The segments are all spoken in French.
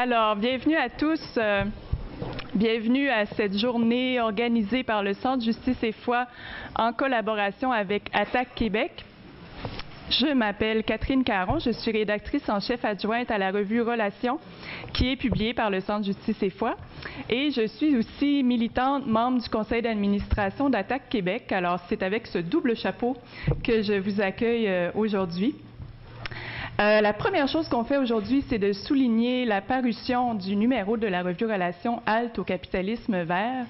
Alors, bienvenue à tous. Bienvenue à cette journée organisée par le Centre Justice et Foi en collaboration avec Attaque Québec. Je m'appelle Catherine Caron, je suis rédactrice en chef adjointe à la revue Relations, qui est publiée par le Centre Justice et Foi. Et je suis aussi militante, membre du conseil d'administration d'Attaque Québec. Alors, c'est avec ce double chapeau que je vous accueille aujourd'hui. La première chose qu'on fait aujourd'hui, c'est de souligner la parution du numéro de la revue Relations Halte au capitalisme vert,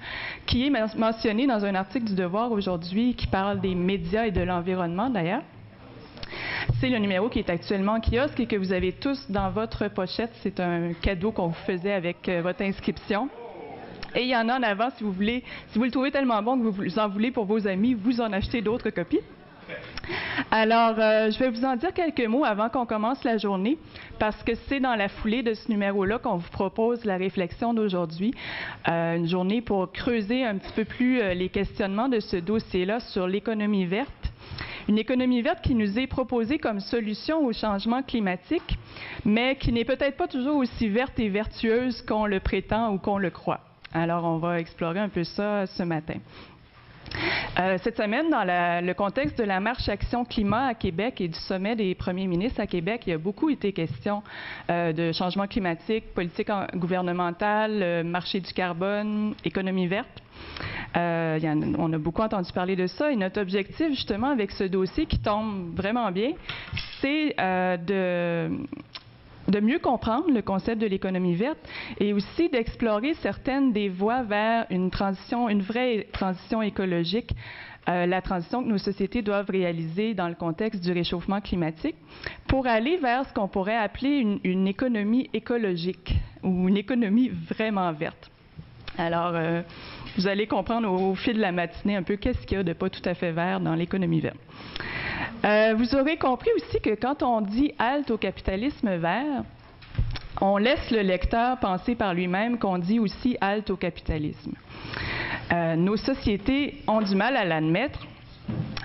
qui est mentionné dans un article du Devoir aujourd'hui qui parle des médias et de l'environnement d'ailleurs. C'est le numéro qui est actuellement en kiosque et que vous avez tous dans votre pochette. C'est un cadeau qu'on vous faisait avec votre inscription. Et il y en a en avant si vous voulez, si vous le trouvez tellement bon que vous en voulez pour vos amis, vous en achetez d'autres copies. Alors, je vais vous en dire quelques mots avant qu'on commence la journée, parce que c'est dans la foulée de ce numéro-là qu'on vous propose la réflexion d'aujourd'hui. Une journée pour creuser un petit peu plus les questionnements de ce dossier-là sur l'économie verte. Une économie verte qui nous est proposée comme solution au changement climatique, mais qui n'est peut-être pas toujours aussi verte et vertueuse qu'on le prétend ou qu'on le croit. Alors, on va explorer un peu ça ce matin. Cette semaine, dans le contexte de la marche Action Climat à Québec et du sommet des premiers ministres à Québec, il y a beaucoup été question de changement climatique, politique gouvernementale, marché du carbone, économie verte. On a beaucoup entendu parler de ça et notre objectif, justement, avec ce dossier qui tombe vraiment bien, c'est de mieux comprendre le concept de l'économie verte et aussi d'explorer certaines des voies vers une vraie transition écologique, la transition que nos sociétés doivent réaliser dans le contexte du réchauffement climatique, pour aller vers ce qu'on pourrait appeler une économie écologique ou une économie vraiment verte. Alors, vous allez comprendre au fil de la matinée un peu qu'est-ce qu'il y a de pas tout à fait vert dans l'économie verte. Vous aurez compris aussi que quand on dit « halte au capitalisme vert », on laisse le lecteur penser par lui-même qu'on dit aussi « halte au capitalisme ». Nos sociétés ont du mal à l'admettre,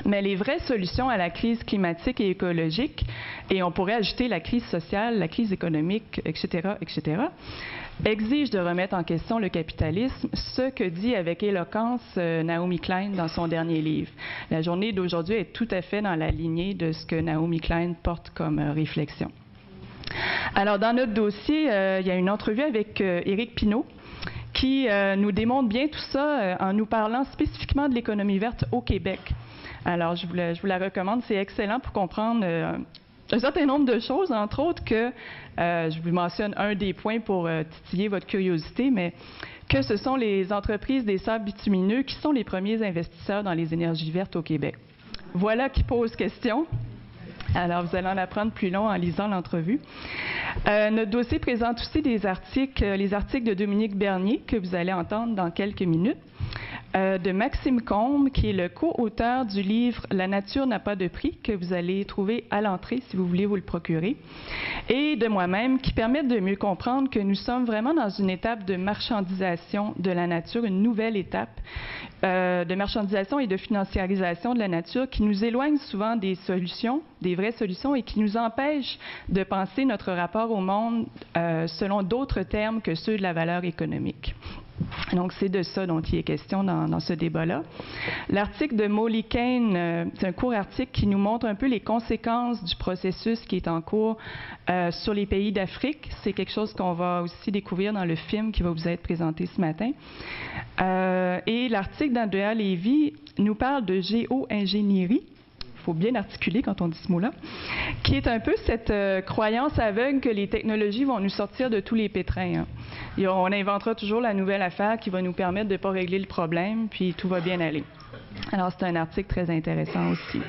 mais les vraies solutions à la crise climatique et écologique, et on pourrait ajouter la crise sociale, la crise économique, etc., exigent de remettre en question le capitalisme, ce que dit avec éloquence Naomi Klein dans son dernier livre. La journée d'aujourd'hui est tout à fait dans la lignée de ce que Naomi Klein porte comme réflexion. Alors, dans notre dossier, il y a une entrevue avec Éric Pinault, qui nous démontre bien tout ça en nous parlant spécifiquement de l'économie verte au Québec. Alors, je vous la recommande, c'est excellent pour comprendre un certain nombre de choses, entre autres que, je vous mentionne un des points pour titiller votre curiosité, mais que ce sont les entreprises des sables bitumineux qui sont les premiers investisseurs dans les énergies vertes au Québec. Voilà qui pose question. Alors, vous allez en apprendre plus long en lisant l'entrevue. Notre dossier présente aussi les articles de Dominique Bernier, que vous allez entendre dans quelques minutes, de Maxime Combe, qui est le co-auteur du livre « La nature n'a pas de prix », que vous allez trouver à l'entrée si vous voulez vous le procurer, et de moi-même, qui permettent de mieux comprendre que nous sommes vraiment dans une étape de marchandisation de la nature, une nouvelle étape de marchandisation et de financiarisation de la nature qui nous éloigne souvent des solutions, des vraies solutions, et qui nous empêche de penser notre rapport au monde selon d'autres termes que ceux de la valeur économique. Donc, c'est de ça dont il est question dans ce débat-là. L'article de Molly Kane, c'est un court article qui nous montre un peu les conséquences du processus qui est en cours sur les pays d'Afrique. C'est quelque chose qu'on va aussi découvrir dans le film qui va vous être présenté ce matin. Et l'article d'Andrea Levy nous parle de géo-ingénierie. Il faut bien articuler quand on dit ce mot-là, qui est un peu cette croyance aveugle que les technologies vont nous sortir de tous les pétrins. Hein. Et on inventera toujours la nouvelle affaire qui va nous permettre de ne pas régler le problème, puis tout va bien aller. Alors, c'est un article très intéressant aussi.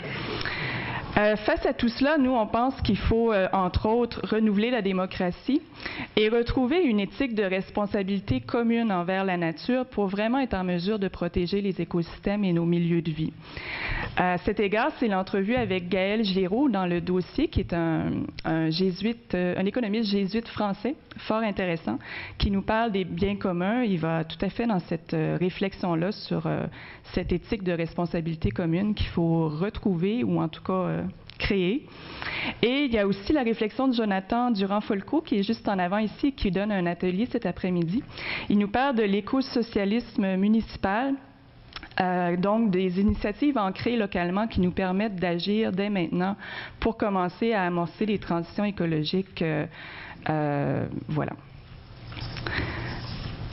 Face à tout cela, nous, on pense qu'il faut, entre autres, renouveler la démocratie et retrouver une éthique de responsabilité commune envers la nature pour vraiment être en mesure de protéger les écosystèmes et nos milieux de vie. À cet égard, c'est l'entrevue avec Gaël Géraud dans le dossier, qui est un économiste jésuite français, fort intéressant, qui nous parle des biens communs. Il va tout à fait dans cette réflexion-là sur cette éthique de responsabilité commune qu'il faut retrouver ou en tout cas créés. Et il y a aussi la réflexion de Jonathan Durand-Folco, qui est juste en avant ici, qui donne un atelier cet après-midi. Il nous parle de l'écosocialisme municipal, donc des initiatives ancrées localement qui nous permettent d'agir dès maintenant pour commencer à amorcer les transitions écologiques. Voilà.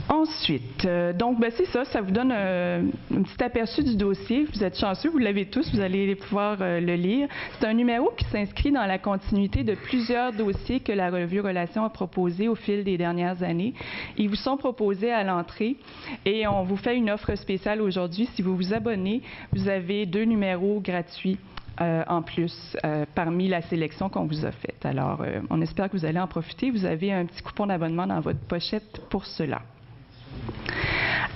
Ensuite, donc c'est ça vous donne un petit aperçu du dossier. Vous êtes chanceux, vous l'avez tous, vous allez pouvoir le lire. C'est un numéro qui s'inscrit dans la continuité de plusieurs dossiers que la revue Relations a proposés au fil des dernières années. Ils vous sont proposés à l'entrée et on vous fait une offre spéciale aujourd'hui. Si vous vous abonnez, vous avez 2 numéros gratuits en plus parmi la sélection qu'on vous a faite. Alors, on espère que vous allez en profiter. Vous avez un petit coupon d'abonnement dans votre pochette pour cela.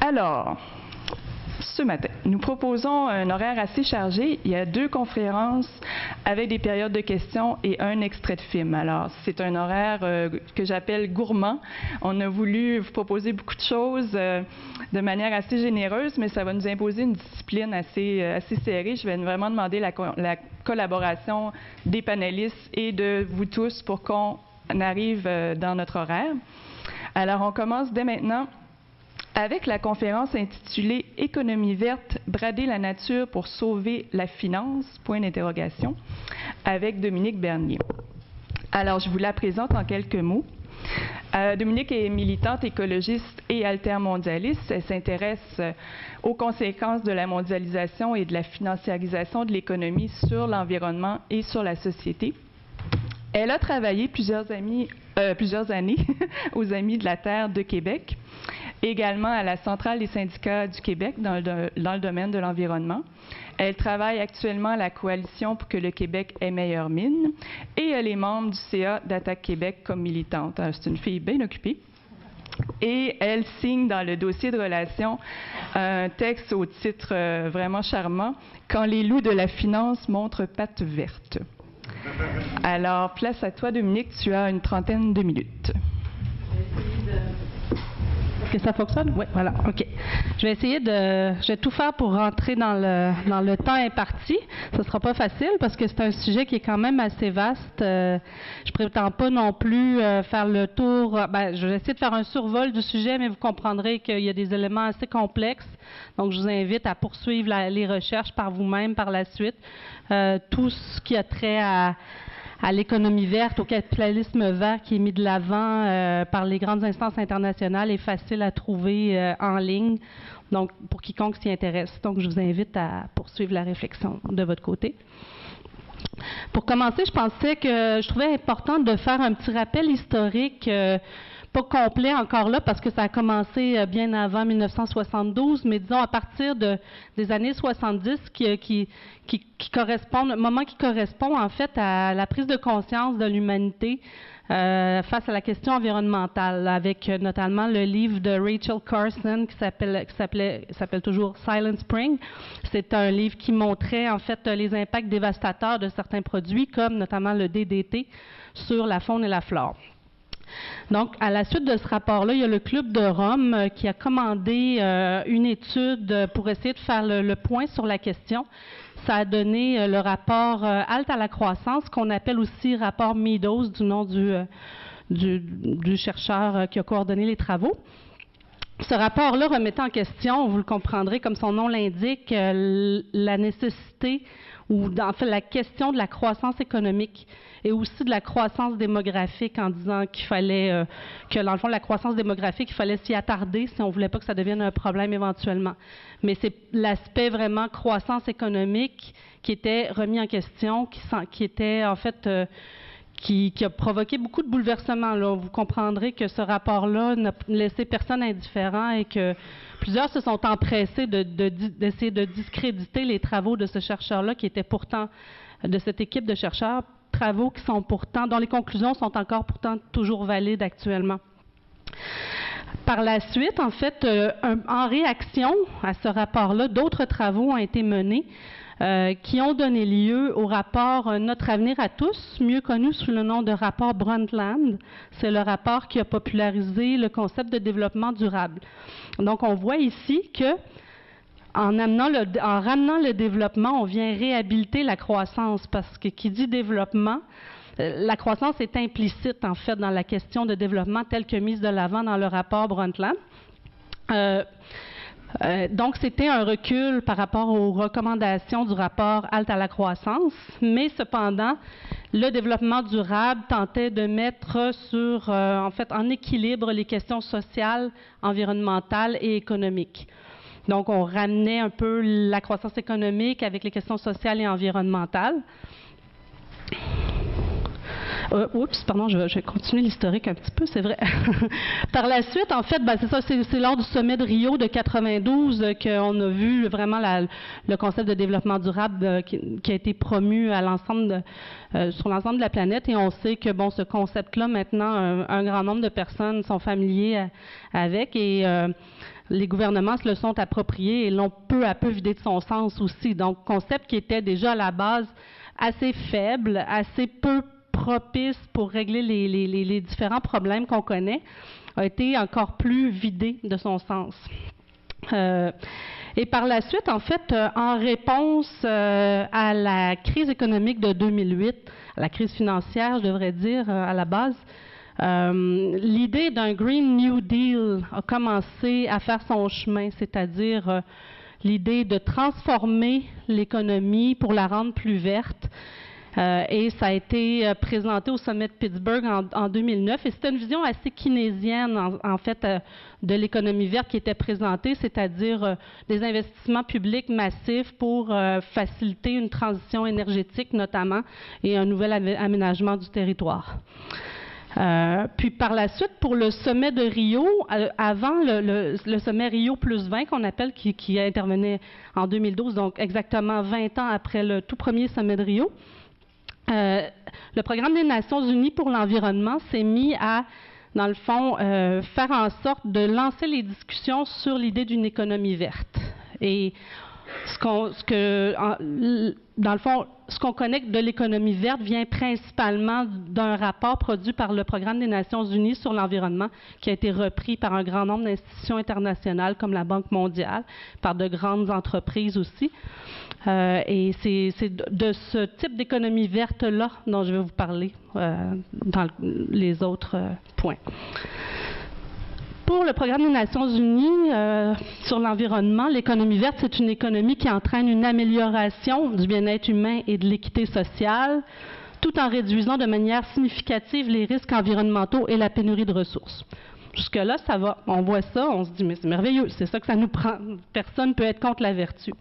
Alors, ce matin, nous proposons un horaire assez chargé. Il y a 2 conférences avec des périodes de questions et un extrait de film. Alors, c'est un horaire que j'appelle gourmand. On a voulu vous proposer beaucoup de choses de manière assez généreuse, mais ça va nous imposer une discipline assez serrée. Je vais vraiment demander la collaboration des panélistes et de vous tous pour qu'on arrive dans notre horaire. Alors, on commence dès maintenant avec la conférence intitulée « Économie verte, brader la nature pour sauver la finance », point d'interrogation, avec Dominique Bernier. Alors, je vous la présente en quelques mots. Dominique est militante écologiste et altermondialiste. Elle s'intéresse aux conséquences de la mondialisation et de la financiarisation de l'économie sur l'environnement et sur la société. Elle a travaillé plusieurs années aux Amis de la Terre de Québec, également à la Centrale des syndicats du Québec dans le domaine de l'environnement. Elle travaille actuellement à la Coalition pour que le Québec ait meilleure mine et elle est membre du CA d'Attaque Québec comme militante. C'est une fille bien occupée. Et elle signe dans le dossier de relations un texte au titre vraiment charmant « Quand les loups de la finance montrent patte verte ». Alors, place à toi, Dominique, tu as une trentaine de minutes. Est-ce que ça fonctionne? Oui, voilà, OK. Je vais tout faire pour rentrer dans le temps imparti. Ce ne sera pas facile parce que c'est un sujet qui est quand même assez vaste. Je ne prétends pas non plus faire le tour. Je vais essayer de faire un survol du sujet, mais vous comprendrez qu'il y a des éléments assez complexes. Donc, je vous invite à poursuivre les recherches par vous-même par la suite. Tout ce qui a trait à l'économie verte, au capitalisme vert qui est mis de l'avant par les grandes instances internationales est facile à trouver en ligne, donc pour quiconque s'y intéresse. Donc, je vous invite à poursuivre la réflexion de votre côté. Pour commencer, je trouvais important de faire un petit rappel historique, pas complet encore là, parce que ça a commencé bien avant 1972, mais disons à partir des années 70, moment qui correspond en fait à la prise de conscience de l'humanité face à la question environnementale, avec notamment le livre de Rachel Carson qui s'appelle toujours Silent Spring. C'est un livre qui montrait en fait les impacts dévastateurs de certains produits, comme notamment le DDT, sur la faune et la flore. Donc, à la suite de ce rapport-là, il y a le Club de Rome qui a commandé une étude pour essayer de faire le point sur la question. Ça a donné le rapport Halte à la croissance, qu'on appelle aussi rapport Meadows, du nom du chercheur qui a coordonné les travaux. Ce rapport-là remettait en question, vous le comprendrez comme son nom l'indique, la nécessité ou en fait la question de la croissance économique et aussi de la croissance démographique, en disant qu'il fallait que dans le fond la croissance démographique, il fallait s'y attarder si on ne voulait pas que ça devienne un problème éventuellement. Mais c'est l'aspect vraiment croissance économique qui était remis en question, qui était en fait qui a provoqué beaucoup de bouleversements. Là. Vous comprendrez que ce rapport-là n'a laissé personne indifférent et que plusieurs se sont empressés d'essayer de discréditer les travaux de ce chercheur-là, qui était pourtant de cette équipe de chercheurs, travaux qui sont pourtant, dont les conclusions sont encore pourtant toujours valides actuellement. Par la suite, en fait, en réaction à ce rapport-là, d'autres travaux ont été menés qui ont donné lieu au rapport Notre avenir à tous, mieux connu sous le nom de rapport Brundtland. C'est le rapport qui a popularisé le concept de développement durable. Donc, on voit ici que en ramenant le développement, on vient réhabiliter la croissance, parce que qui dit développement, la croissance est implicite, en fait, dans la question de développement telle que mise de l'avant dans le rapport Brundtland. Donc, c'était un recul par rapport aux recommandations du rapport Halte à la croissance, mais cependant, le développement durable tentait de mettre sur, en fait, en équilibre les questions sociales, environnementales et économiques. Donc, on ramenait un peu la croissance économique avec les questions sociales et environnementales. Pardon, je vais continuer l'historique un petit peu, c'est vrai. Par la suite, en fait, c'est ça, c'est lors du sommet de Rio de 92 qu'on a vu vraiment le concept de développement durable qui a été promu à sur l'ensemble de la planète, et on sait que, bon, ce concept-là, maintenant, un grand nombre de personnes sont familiers avec, et les gouvernements se le sont appropriés et l'ont peu à peu vidé de son sens aussi. Donc, concept qui était déjà à la base assez faible, assez peu propice pour régler les différents problèmes qu'on connaît, a été encore plus vidé de son sens. Et par la suite, en fait, en réponse à la crise économique de 2008, à la crise financière, je devrais dire, à la base, l'idée d'un Green New Deal a commencé à faire son chemin, c'est-à-dire l'idée de transformer l'économie pour la rendre plus verte. Et ça a été présenté au sommet de Pittsburgh en 2009. Et c'était une vision assez keynésienne, en fait, de l'économie verte qui était présentée, c'est-à-dire des investissements publics massifs pour faciliter une transition énergétique, notamment, et un nouvel aménagement du territoire. Puis par la suite, pour le sommet de Rio, avant le sommet Rio plus 20 qu'on appelle, qui intervenait en 2012, donc exactement 20 ans après le tout premier sommet de Rio, le Programme des Nations Unies pour l'environnement s'est mis à, dans le fond, faire en sorte de lancer les discussions sur l'idée d'une économie verte. Et dans le fond, ce qu'on connaît de l'économie verte vient principalement d'un rapport produit par le Programme des Nations Unies sur l'environnement, qui a été repris par un grand nombre d'institutions internationales comme la Banque mondiale, par de grandes entreprises aussi. Et c'est de ce type d'économie verte-là dont je vais vous parler dans les autres points. Pour le Programme des Nations Unies sur l'environnement, l'économie verte, c'est une économie qui entraîne une amélioration du bien-être humain et de l'équité sociale, tout en réduisant de manière significative les risques environnementaux et la pénurie de ressources. Jusque-là, ça va. On voit ça, on se dit, mais c'est merveilleux, c'est ça que ça nous prend. Personne ne peut être contre la vertu.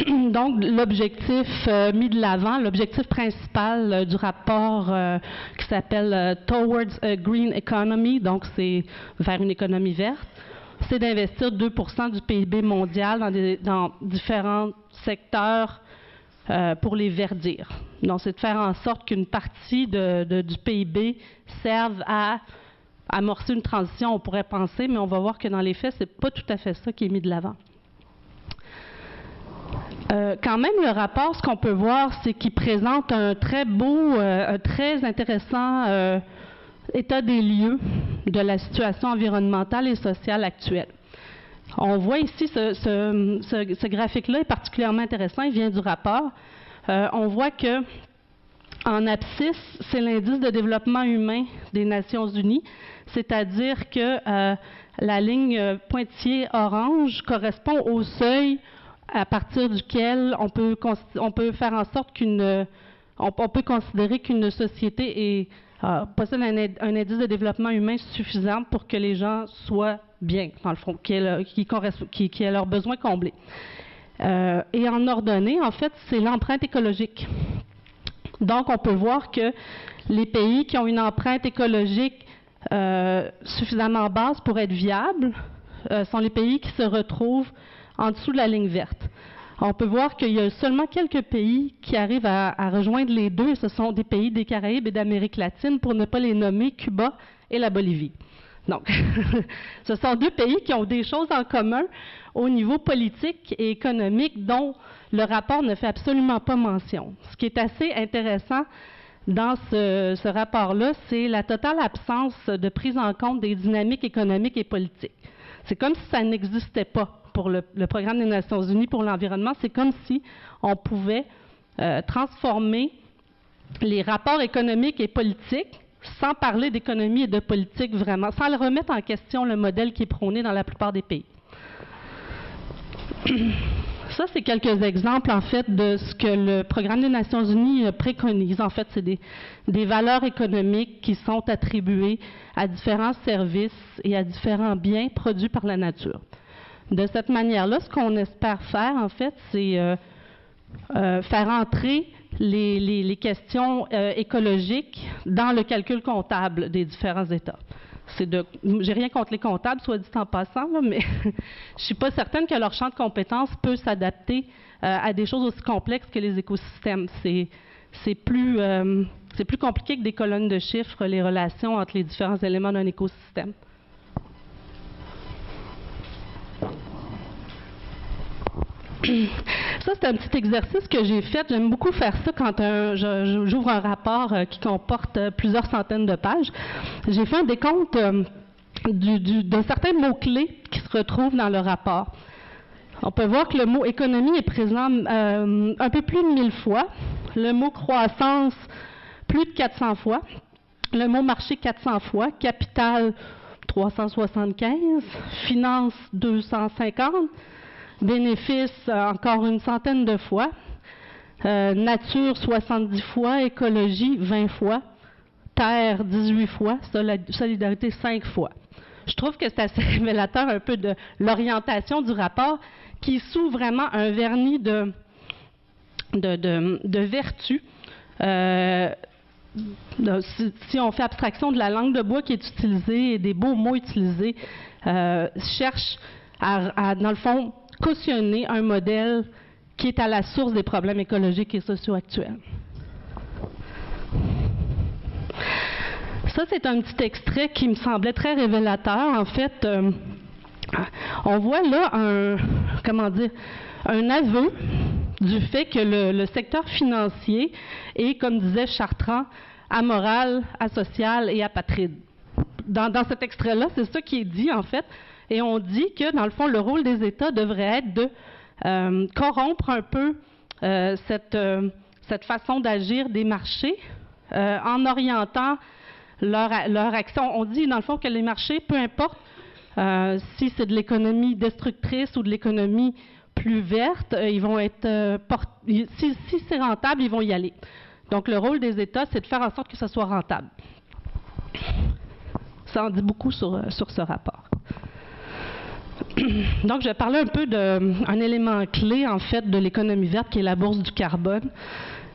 Donc, l'objectif mis de l'avant, l'objectif principal du rapport qui s'appelle Towards a Green Economy, donc c'est vers une économie verte, c'est d'investir 2% du PIB mondial dans différents secteurs pour les verdir. Donc, c'est de faire en sorte qu'une partie du PIB serve à amorcer une transition, on pourrait penser, mais on va voir que dans les faits, c'est pas tout à fait ça qui est mis de l'avant. Quand même, le rapport, ce qu'on peut voir, c'est qu'il présente un très beau, très intéressant état des lieux de la situation environnementale et sociale actuelle. On voit ici, ce graphique-là est particulièrement intéressant, il vient du rapport. On voit que en abscisse, c'est l'indice de développement humain des Nations Unies, c'est-à-dire que la ligne pointillée orange correspond au seuil à partir duquel on peut faire en sorte on peut considérer qu'une société possède un indice de développement humain suffisant pour que les gens soient bien, dans le fond, qui aient leurs besoins comblés. Et en ordonnée, en fait, c'est l'empreinte écologique. Donc, on peut voir que les pays qui ont une empreinte écologique suffisamment basse pour être viables sont les pays qui se retrouvent en dessous de la ligne verte. On peut voir qu'il y a seulement quelques pays qui arrivent à rejoindre les deux. Ce sont des pays des Caraïbes et d'Amérique latine, pour ne pas les nommer, Cuba et la Bolivie. Donc, ce sont deux pays qui ont des choses en commun au niveau politique et économique dont le rapport ne fait absolument pas mention. Ce qui est assez intéressant dans ce rapport-là, c'est la totale absence de prise en compte des dynamiques économiques et politiques. C'est comme si ça n'existait pas pour le programme des Nations Unies pour l'environnement. C'est comme si on pouvait transformer les rapports économiques et politiques sans parler d'économie et de politique vraiment, sans le remettre en question le modèle qui est prôné dans la plupart des pays. Ça, c'est quelques exemples, en fait, de ce que le programme des Nations Unies préconise. En fait, c'est des valeurs économiques qui sont attribuées à différents services et à différents biens produits par la nature. De cette manière-là, ce qu'on espère faire, en fait, c'est faire entrer les questions écologiques dans le calcul comptable des différents États. J'ai rien contre les comptables, soit dit en passant, là, mais je ne suis pas certaine que leur champ de compétences peut s'adapter à des choses aussi complexes que les écosystèmes. C'est plus compliqué que des colonnes de chiffres, les relations entre les différents éléments d'un écosystème. Ça, c'est un petit exercice que j'ai fait. J'aime beaucoup faire ça quand j'ouvre un rapport qui comporte plusieurs centaines de pages. J'ai fait un décompte de certains mots-clés qui se retrouvent dans le rapport. On peut voir que le mot économie est présent un peu plus de 1000 fois, le mot croissance plus de 400 fois, le mot marché 400 fois, capital 375, finance 250, bénéfices, encore une centaine de fois. Nature, 70 fois. Écologie, 20 fois. Terre, 18 fois. Solidarité, 5 fois. Je trouve que c'est assez révélateur un peu de l'orientation du rapport qui est sous vraiment un vernis de vertu. Si on fait abstraction de la langue de bois qui est utilisée et des beaux mots utilisés, cherche à, dans le fond, cautionner un modèle qui est à la source des problèmes écologiques et sociaux actuels. Ça, c'est un petit extrait qui me semblait très révélateur. En fait, on voit là un aveu du fait que le secteur financier est, comme disait Chartrand, amoral, asocial et apatride. Dans cet extrait-là, c'est ça qui est dit, en fait. Et on dit que, dans le fond, le rôle des États devrait être de corrompre un peu cette façon d'agir des marchés en orientant leur action. On dit, dans le fond, que les marchés, peu importe si c'est de l'économie destructrice ou de l'économie plus verte, ils vont être si c'est rentable, ils vont y aller. Donc, le rôle des États, c'est de faire en sorte que ce soit rentable. Ça en dit beaucoup sur ce rapport. Donc, je vais parler un peu d'un élément clé, en fait, de l'économie verte, qui est la bourse du carbone.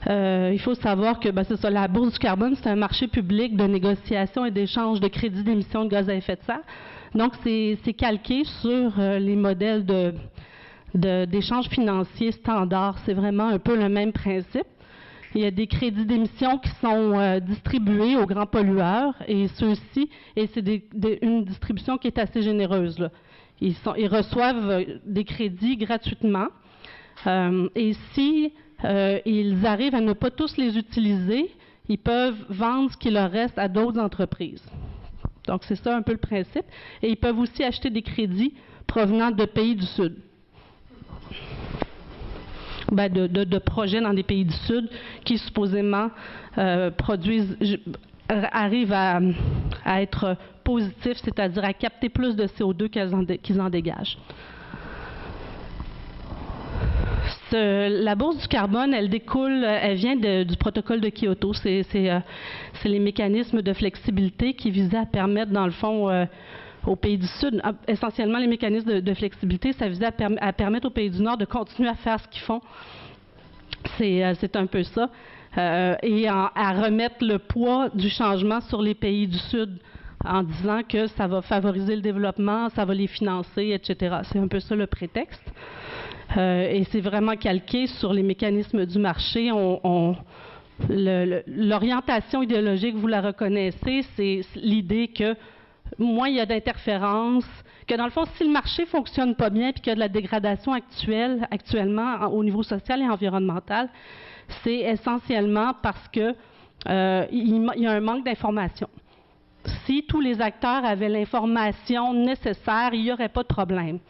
Il faut savoir que, c'est ça, la bourse du carbone, c'est un marché public de négociation et d'échange de crédits d'émissions de gaz à effet de serre. Donc, c'est calqué sur les modèles d'échange financier standard. C'est vraiment un peu le même principe. Il y a des crédits d'émission qui sont distribués aux grands pollueurs, et ceux-ci, et c'est une distribution qui est assez généreuse, là. Ils reçoivent des crédits gratuitement. Et si ils arrivent à ne pas tous les utiliser, ils peuvent vendre ce qui leur reste à d'autres entreprises. Donc, c'est ça un peu le principe. Et ils peuvent aussi acheter des crédits provenant de pays du Sud. De projets dans des pays du Sud qui supposément arrivent à être positifs, c'est-à-dire à capter plus de CO2 qu'ils en dégagent. La bourse du carbone, elle vient du protocole de Kyoto. C'est les mécanismes de flexibilité qui visaient à permettre, dans le fond, aux pays du Sud, essentiellement les mécanismes de flexibilité, ça visait à permettre aux pays du Nord de continuer à faire ce qu'ils font. C'est un peu ça. Et à remettre le poids du changement sur les pays du Sud en disant que ça va favoriser le développement, ça va les financer, etc. C'est un peu ça le prétexte. Et c'est vraiment calqué sur les mécanismes du marché. L'orientation idéologique, vous la reconnaissez, c'est l'idée que moins il y a d'interférences, que dans le fond, si le marché ne fonctionne pas bien et qu'il y a de la dégradation actuellement au niveau social et environnemental, c'est essentiellement parce que il y a un manque d'information. si tous les acteurs avaient l'information nécessaire, il n'y aurait pas de problème.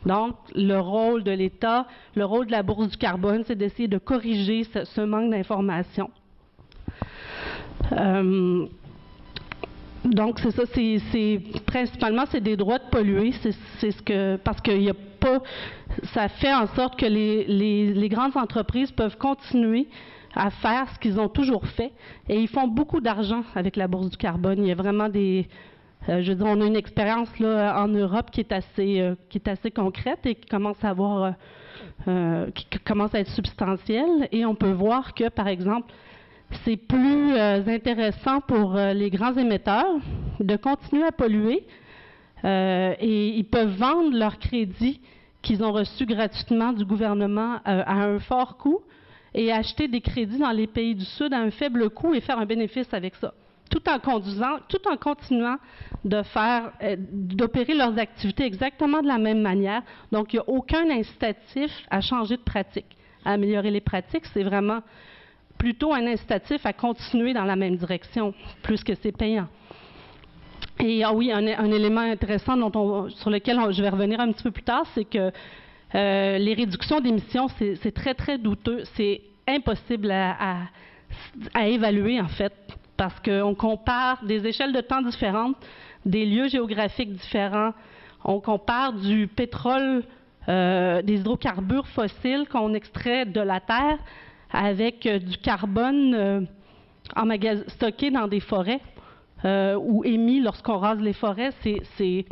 Donc, le rôle de l'État, le rôle de la Bourse du carbone, c'est d'essayer de corriger ce manque d'information. Donc, c'est ça, principalement, c'est des droits de polluer, parce qu'il n'y a pas, ça fait en sorte que les grandes entreprises peuvent continuer à faire ce qu'ils ont toujours fait, et ils font beaucoup d'argent avec la Bourse du carbone. Il y a vraiment je veux dire, on a une expérience là en Europe qui est assez concrète et qui commence à être substantielle, et on peut voir que, par exemple, c'est plus intéressant pour les grands émetteurs de continuer à polluer et ils peuvent vendre leurs crédits qu'ils ont reçus gratuitement du gouvernement à un fort coût et acheter des crédits dans les pays du Sud à un faible coût et faire un bénéfice avec ça, tout en continuant d'opérer leurs activités exactement de la même manière. Donc, il n'y a aucun incitatif à changer de pratique, à améliorer les pratiques. C'est vraiment plutôt un incitatif à continuer dans la même direction, plus que c'est payant. Et oui, un élément intéressant sur lequel je vais revenir un petit peu plus tard, c'est que les réductions d'émissions, c'est très, très douteux. C'est impossible à évaluer, en fait, parce qu'on compare des échelles de temps différentes, des lieux géographiques différents. On compare du pétrole, des hydrocarbures fossiles qu'on extrait de la Terre avec du carbone stocké dans des forêts ou émis lorsqu'on rase les forêts. Je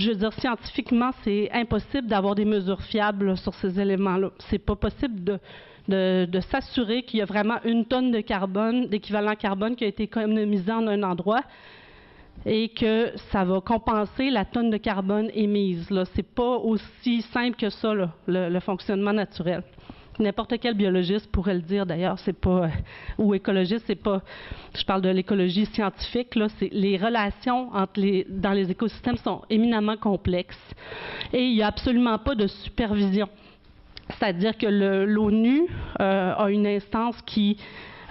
veux dire, scientifiquement, c'est impossible d'avoir des mesures fiables sur ces éléments-là. C'est pas possible de s'assurer qu'il y a vraiment une tonne de carbone, d'équivalent carbone qui a été économisé en un endroit et que ça va compenser la tonne de carbone émise. C'est pas aussi simple que ça, là, le fonctionnement naturel. N'importe quel biologiste pourrait le dire, d'ailleurs, c'est pas, ou écologiste, c'est pas, je parle de l'écologie scientifique, là, les relations dans les écosystèmes sont éminemment complexes et il n'y a absolument pas de supervision. C'est-à-dire que l'ONU a une instance qui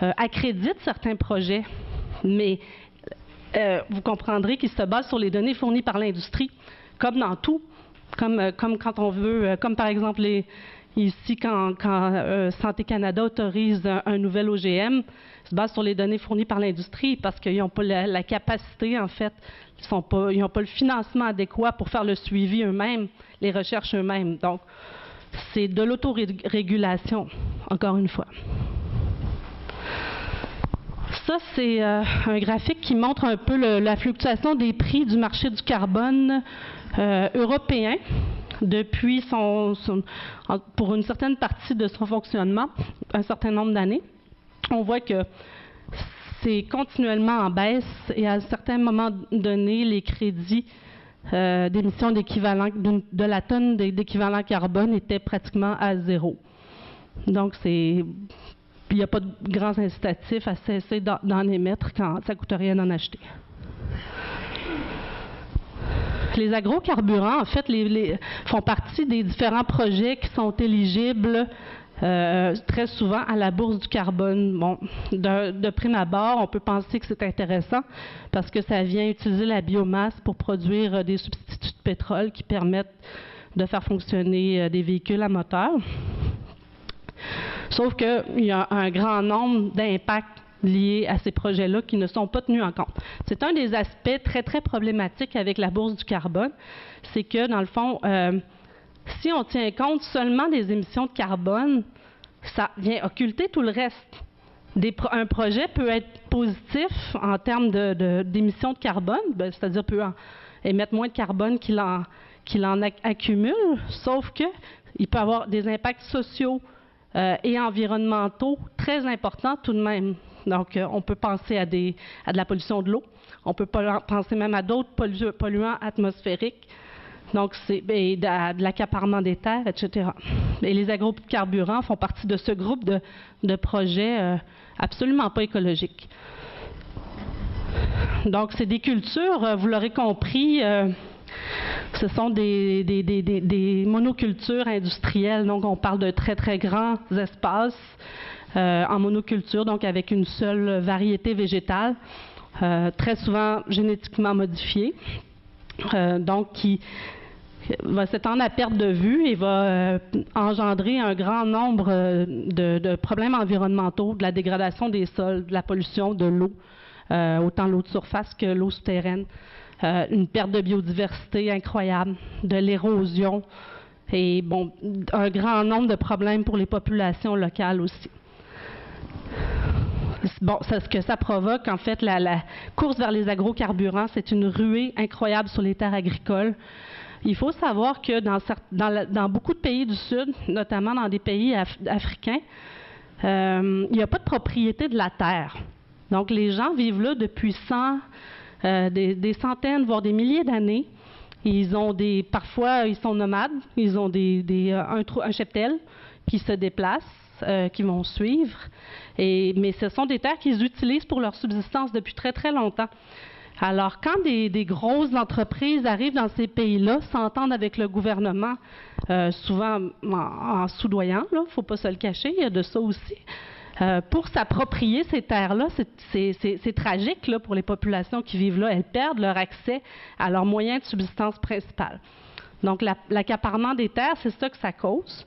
accrédite certains projets, mais vous comprendrez qu'il se base sur les données fournies par l'industrie, comme dans tout, comme quand on veut, comme par exemple ici, quand Santé Canada autorise un nouvel OGM, il se base sur les données fournies par l'industrie parce qu'ils n'ont pas la capacité, en fait, ils n'ont pas le financement adéquat pour faire le suivi eux-mêmes, les recherches eux-mêmes. Donc, c'est de l'autorégulation, encore une fois. Ça, c'est un graphique qui montre un peu la fluctuation des prix du marché du carbone européen depuis pour une certaine partie de son fonctionnement, un certain nombre d'années. On voit que c'est continuellement en baisse et à un certain moment donné, les crédits d'émission d'équivalent de la tonne d'équivalent carbone étaient pratiquement à zéro. Donc, il n'y a pas de grands incitatifs à cesser d'en émettre quand ça ne coûte rien d'en acheter. Les agrocarburants, en fait, font partie des différents projets qui sont éligibles très souvent à la Bourse du carbone. Bon, de prime abord, on peut penser que c'est intéressant parce que ça vient utiliser la biomasse pour produire des substituts de pétrole qui permettent de faire fonctionner des véhicules à moteur. Sauf qu'il y a un grand nombre d'impacts liés à ces projets-là qui ne sont pas tenus en compte. C'est un des aspects très, très problématiques avec la Bourse du carbone, c'est que, dans le fond, si on tient compte seulement des émissions de carbone, ça vient occulter tout le reste. Un projet peut être positif en termes d'émissions de carbone, c'est-à-dire peut émettre moins de carbone qu'il en accumule, sauf qu'il peut avoir des impacts sociaux et environnementaux très importants tout de même. Donc, on peut penser à de la pollution de l'eau, on peut penser même à d'autres polluants atmosphériques, donc de l'accaparement des terres, etc. Et les agrocarburants font partie de ce groupe de projets absolument pas écologiques. Donc, c'est des cultures, vous l'aurez compris, ce sont des monocultures industrielles, donc on parle de très, très grands espaces en monoculture, donc avec une seule variété végétale. très souvent génétiquement modifiés, donc qui va s'étendre à perte de vue et va engendrer un grand nombre de problèmes environnementaux, de la dégradation des sols, de la pollution de l'eau, autant l'eau de surface que l'eau souterraine, une perte de biodiversité incroyable, de l'érosion et bon, un grand nombre de problèmes pour les populations locales aussi. Bon, ce que ça provoque, en fait, la course vers les agrocarburants, c'est une ruée incroyable sur les terres agricoles. Il faut savoir que dans beaucoup de pays du Sud, notamment dans des pays africains, il n'y a pas de propriété de la terre. Donc, les gens vivent là depuis des centaines, voire des milliers d'années. Parfois, ils sont nomades. Ils ont un cheptel qui se déplace, qui vont suivre. Mais ce sont des terres qu'ils utilisent pour leur subsistance depuis très, très longtemps. Alors, quand des grosses entreprises arrivent dans ces pays-là, s'entendent avec le gouvernement, souvent en soudoyant, il ne faut pas se le cacher, il y a de ça aussi, pour s'approprier ces terres-là, c'est tragique là, pour les populations qui vivent là. Elles perdent leur accès à leurs moyens de subsistance principal. Donc, l'accaparement des terres, c'est ça que ça cause.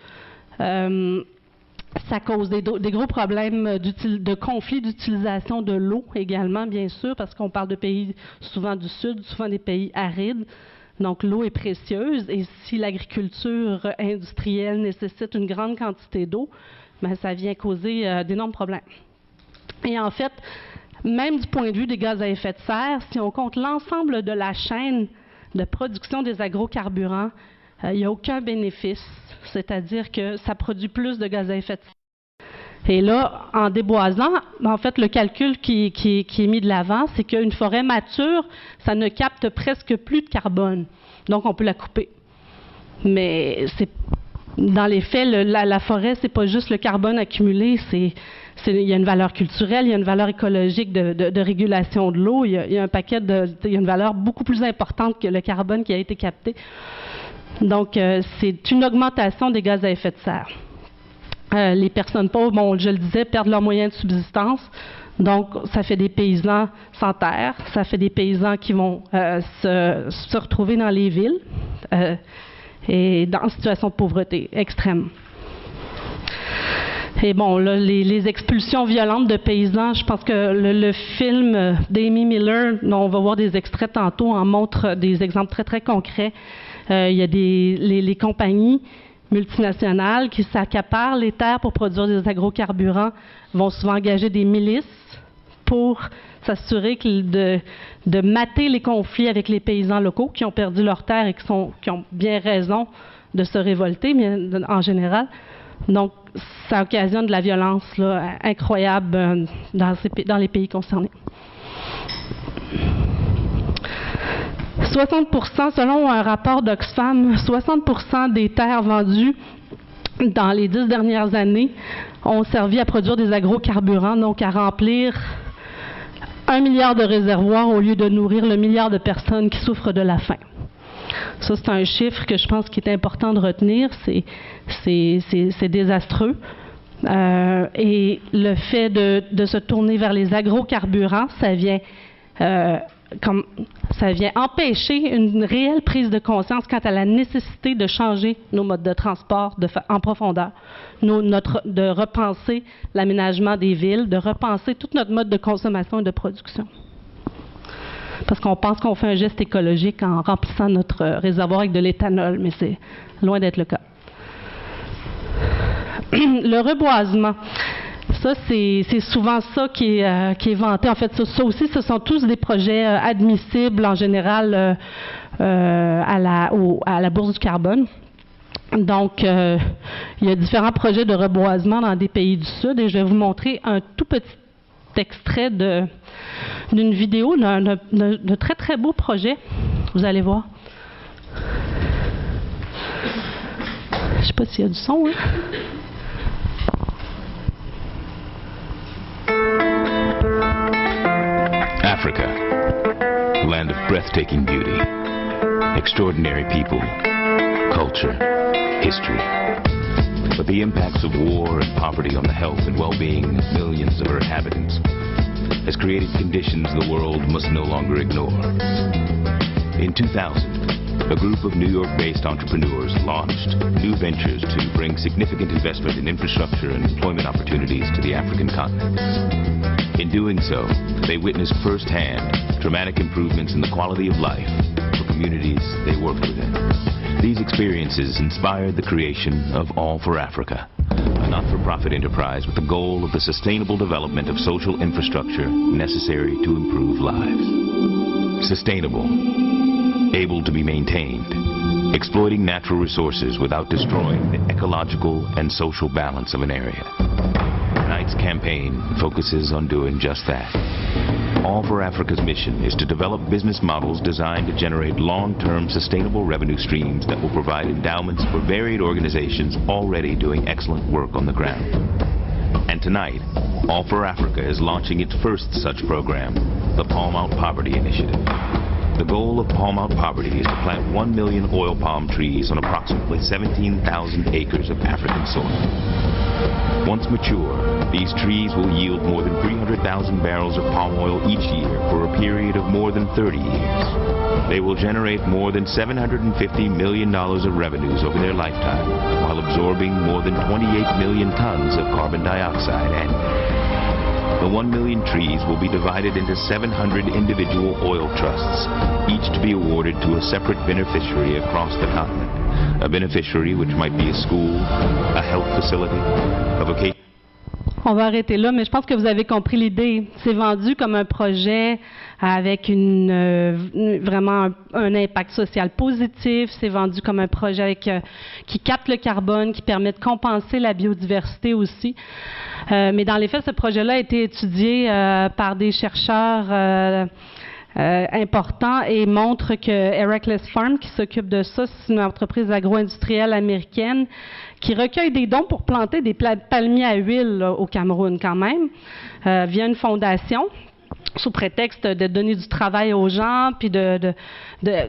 Ça cause des gros problèmes de conflits d'utilisation de l'eau également, bien sûr, parce qu'on parle de pays souvent du Sud, souvent des pays arides. Donc, l'eau est précieuse et si l'agriculture industrielle nécessite une grande quantité d'eau, bien, ça vient causer d'énormes problèmes. Et en fait, même du point de vue des gaz à effet de serre, si on compte l'ensemble de la chaîne de production des agrocarburants, il n'y a aucun bénéfice, c'est-à-dire que ça produit plus de gaz à effet de serre. Et là, en déboisant, en fait, le calcul qui est mis de l'avant, c'est qu'une forêt mature, ça ne capte presque plus de carbone. Donc, on peut la couper. Mais dans les faits, la forêt, c'est pas juste le carbone accumulé, il y a une valeur culturelle, il y a une valeur écologique de régulation de l'eau, il y a un paquet il y a une valeur beaucoup plus importante que le carbone qui a été capté. Donc, c'est une augmentation des gaz à effet de serre. Les personnes pauvres, bon, je le disais, perdent leurs moyens de subsistance. Donc, ça fait des paysans sans terre, ça fait des paysans qui vont se retrouver dans les villes et dans une situation de pauvreté extrême. Et bon, là, les expulsions violentes de paysans, je pense que le film d'Amy Miller, dont on va voir des extraits tantôt, en montre des exemples très, très concrets. Il y a les compagnies multinationales qui s'accaparent les terres pour produire des agrocarburants, vont souvent engager des milices pour s'assurer de mater les conflits avec les paysans locaux qui ont perdu leurs terres et qui ont bien raison de se révolter, mais en général. Donc, ça occasionne de la violence là, incroyable dans les pays concernés. 60%, selon un rapport d'Oxfam, 60% des terres vendues dans les 10 dernières années ont servi à produire des agrocarburants, donc à remplir 1 milliard de réservoirs au lieu de nourrir le milliard de personnes qui souffrent de la faim. Ça, c'est un chiffre que je pense qu'il est important de retenir. C'est désastreux. Et le fait de se tourner vers les agrocarburants, ça vient empêcher une réelle prise de conscience quant à la nécessité de changer nos modes de transport en profondeur, de repenser l'aménagement des villes, de repenser tout notre mode de consommation et de production. Parce qu'on pense qu'on fait un geste écologique en remplissant notre réservoir avec de l'éthanol, mais c'est loin d'être le cas. Le reboisement. Ça, c'est souvent ça qui est vanté. En fait, ça aussi, ce sont tous des projets admissibles en général à la Bourse du carbone. Donc, il y a différents projets de reboisement dans des pays du Sud et je vais vous montrer un tout petit extrait d'une vidéo de très, très beau projet. Vous allez voir. Je ne sais pas s'il y a du son, hein? Africa, land of breathtaking beauty, extraordinary people, culture, history. But the impacts of war and poverty on the health and well-being of millions of her inhabitants has created conditions the world must no longer ignore. In 2000, a group of New York-based entrepreneurs launched new ventures to bring significant investment in infrastructure and employment opportunities to the African continent. In doing so, they witnessed firsthand dramatic improvements in the quality of life for communities they worked within. These experiences inspired the creation of All for Africa, a not-for-profit enterprise with the goal of the sustainable development of social infrastructure necessary to improve lives. Sustainable, able to be maintained, exploiting natural resources without destroying the ecological and social balance of an area. Tonight's campaign focuses on doing just that. All for Africa's mission is to develop business models designed to generate long-term sustainable revenue streams that will provide endowments for varied organizations already doing excellent work on the ground. And tonight, All for Africa is launching its first such program, the Palm Out Poverty Initiative. The goal of Palm Out Poverty is to plant 1 million oil palm trees on approximately 17,000 acres of African soil. Once mature, these trees will yield more than 300,000 barrels of palm oil each year for a period of more than 30 years. They will generate more than $750 million of revenues over their lifetime, while absorbing more than 28 million tons of carbon dioxide annually. The 1 million trees will be divided into 700 individual oil trusts, each to be awarded to a separate beneficiary across the continent. A beneficiary which might be a school, a health facility, a vocation. On va arrêter là, mais je pense que vous avez compris l'idée. C'est vendu comme un projet avec vraiment un impact social positif. C'est vendu comme un projet qui capte le carbone, qui permet de compenser la biodiversité aussi. Mais dans les faits, ce projet-là a été étudié par des chercheurs important et montre que Heracles Farm, qui s'occupe de ça, c'est une entreprise agro-industrielle américaine qui recueille des dons pour planter des palmiers à huile là, au Cameroun quand même, via une fondation, sous prétexte de donner du travail aux gens, puis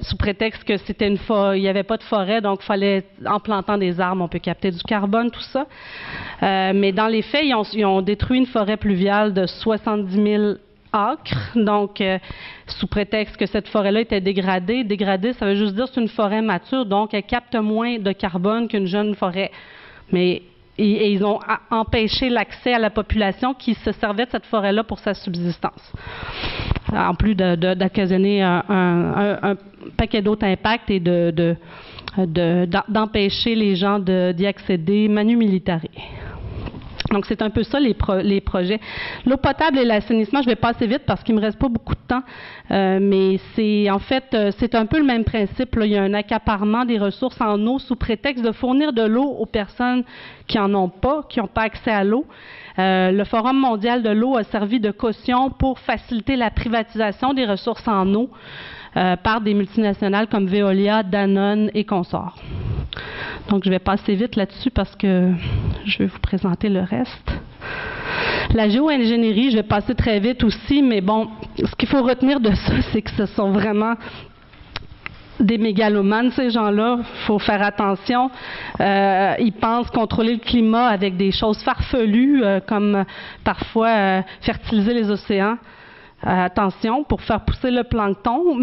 sous prétexte que c'était il n'y avait pas de forêt, donc il fallait, en plantant des arbres, on peut capter du carbone, tout ça. Mais dans les faits, ils ont détruit une forêt pluviale de 70 000 acres, donc sous prétexte que cette forêt-là était dégradée. Dégradée, ça veut juste dire que c'est une forêt mature, donc elle capte moins de carbone qu'une jeune forêt. Mais ils ont empêché l'accès à la population qui se servait de cette forêt-là pour sa subsistance, en plus d'occasionner un paquet d'autres impacts et d'empêcher les gens d'y accéder manu militari. Donc, c'est un peu ça, les projets. L'eau potable et l'assainissement, je vais passer vite parce qu'il ne me reste pas beaucoup de temps, mais c'est un peu le même principe. Là. Il y a un accaparement des ressources en eau sous prétexte de fournir de l'eau aux personnes qui n'en ont pas, qui n'ont pas accès à l'eau. Le Forum mondial de l'eau a servi de caution pour faciliter la privatisation des ressources en eau par des multinationales comme Veolia, Danone et consorts. Donc, je vais passer vite là-dessus parce que je vais vous présenter le reste. La géo-ingénierie, je vais passer très vite aussi, mais bon, ce qu'il faut retenir de ça, c'est que ce sont vraiment des mégalomanes, ces gens-là. Il faut faire attention. Ils pensent contrôler le climat avec des choses farfelues, comme parfois fertiliser les océans. Attention, pour faire pousser le plancton.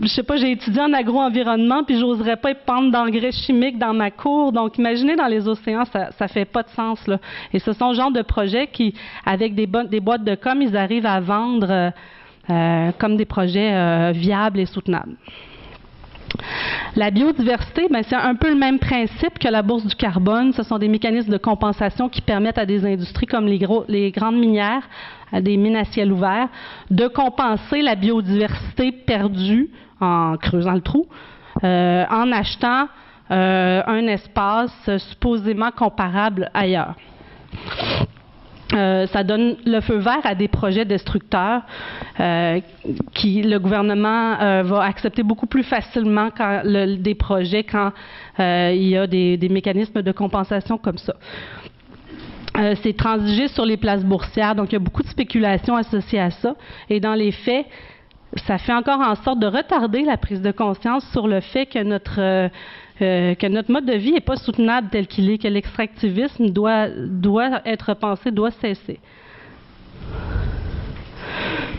Je sais pas, j'ai étudié en agro-environnement, puis j'oserais pas épandre d'engrais chimiques dans ma cour. Donc, imaginez dans les océans, ça fait pas de sens, là. Et ce sont le genre de projets qui, avec des boîtes de com, ils arrivent à vendre comme des projets viables et soutenables. La biodiversité, ben, c'est un peu le même principe que la bourse du carbone. Ce sont des mécanismes de compensation qui permettent à des industries comme les grandes minières, à des mines à ciel ouvert, de compenser la biodiversité perdue en creusant le trou, en achetant un espace supposément comparable ailleurs. Ça donne le feu vert à des projets destructeurs qui le gouvernement va accepter beaucoup plus facilement des projets quand il y a des mécanismes de compensation comme ça. C'est transigé sur les places boursières, donc il y a beaucoup de spéculation associée à ça. Et dans les faits, ça fait encore en sorte de retarder la prise de conscience sur le fait que notre mode de vie n'est pas soutenable tel qu'il est, que l'extractivisme doit être pensé, doit cesser.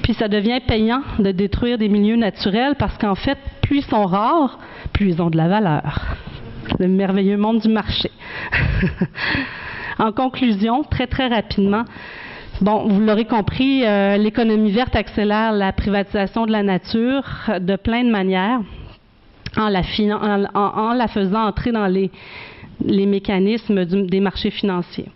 Puis ça devient payant de détruire des milieux naturels parce qu'en fait, plus ils sont rares, plus ils ont de la valeur. Le merveilleux monde du marché. En conclusion, très très rapidement, bon, vous l'aurez compris, l'économie verte accélère la privatisation de la nature de plein de manières en la faisant entrer dans les mécanismes des marchés financiers.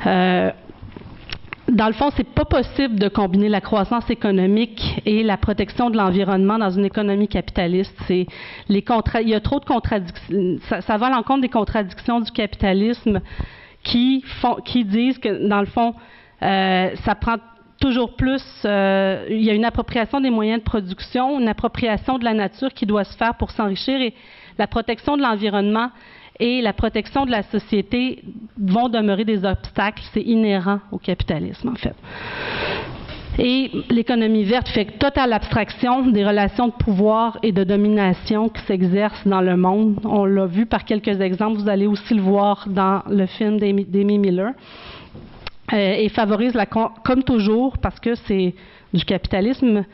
Dans le fond, c'est pas possible de combiner la croissance économique et la protection de l'environnement dans une économie capitaliste. Il y a trop de contradictions. Ça va à l'encontre des contradictions du capitalisme qui disent que, dans le fond, ça prend toujours plus. Il y a une appropriation des moyens de production, une appropriation de la nature qui doit se faire pour s'enrichir, et la protection de l'environnement et la protection de la société vont demeurer des obstacles. C'est inhérent au capitalisme, en fait. Et l'économie verte fait totale abstraction des relations de pouvoir et de domination qui s'exercent dans le monde. On l'a vu par quelques exemples. Vous allez aussi le voir dans le film d'Amy Miller. Et favorise, comme toujours, parce que c'est du capitalisme,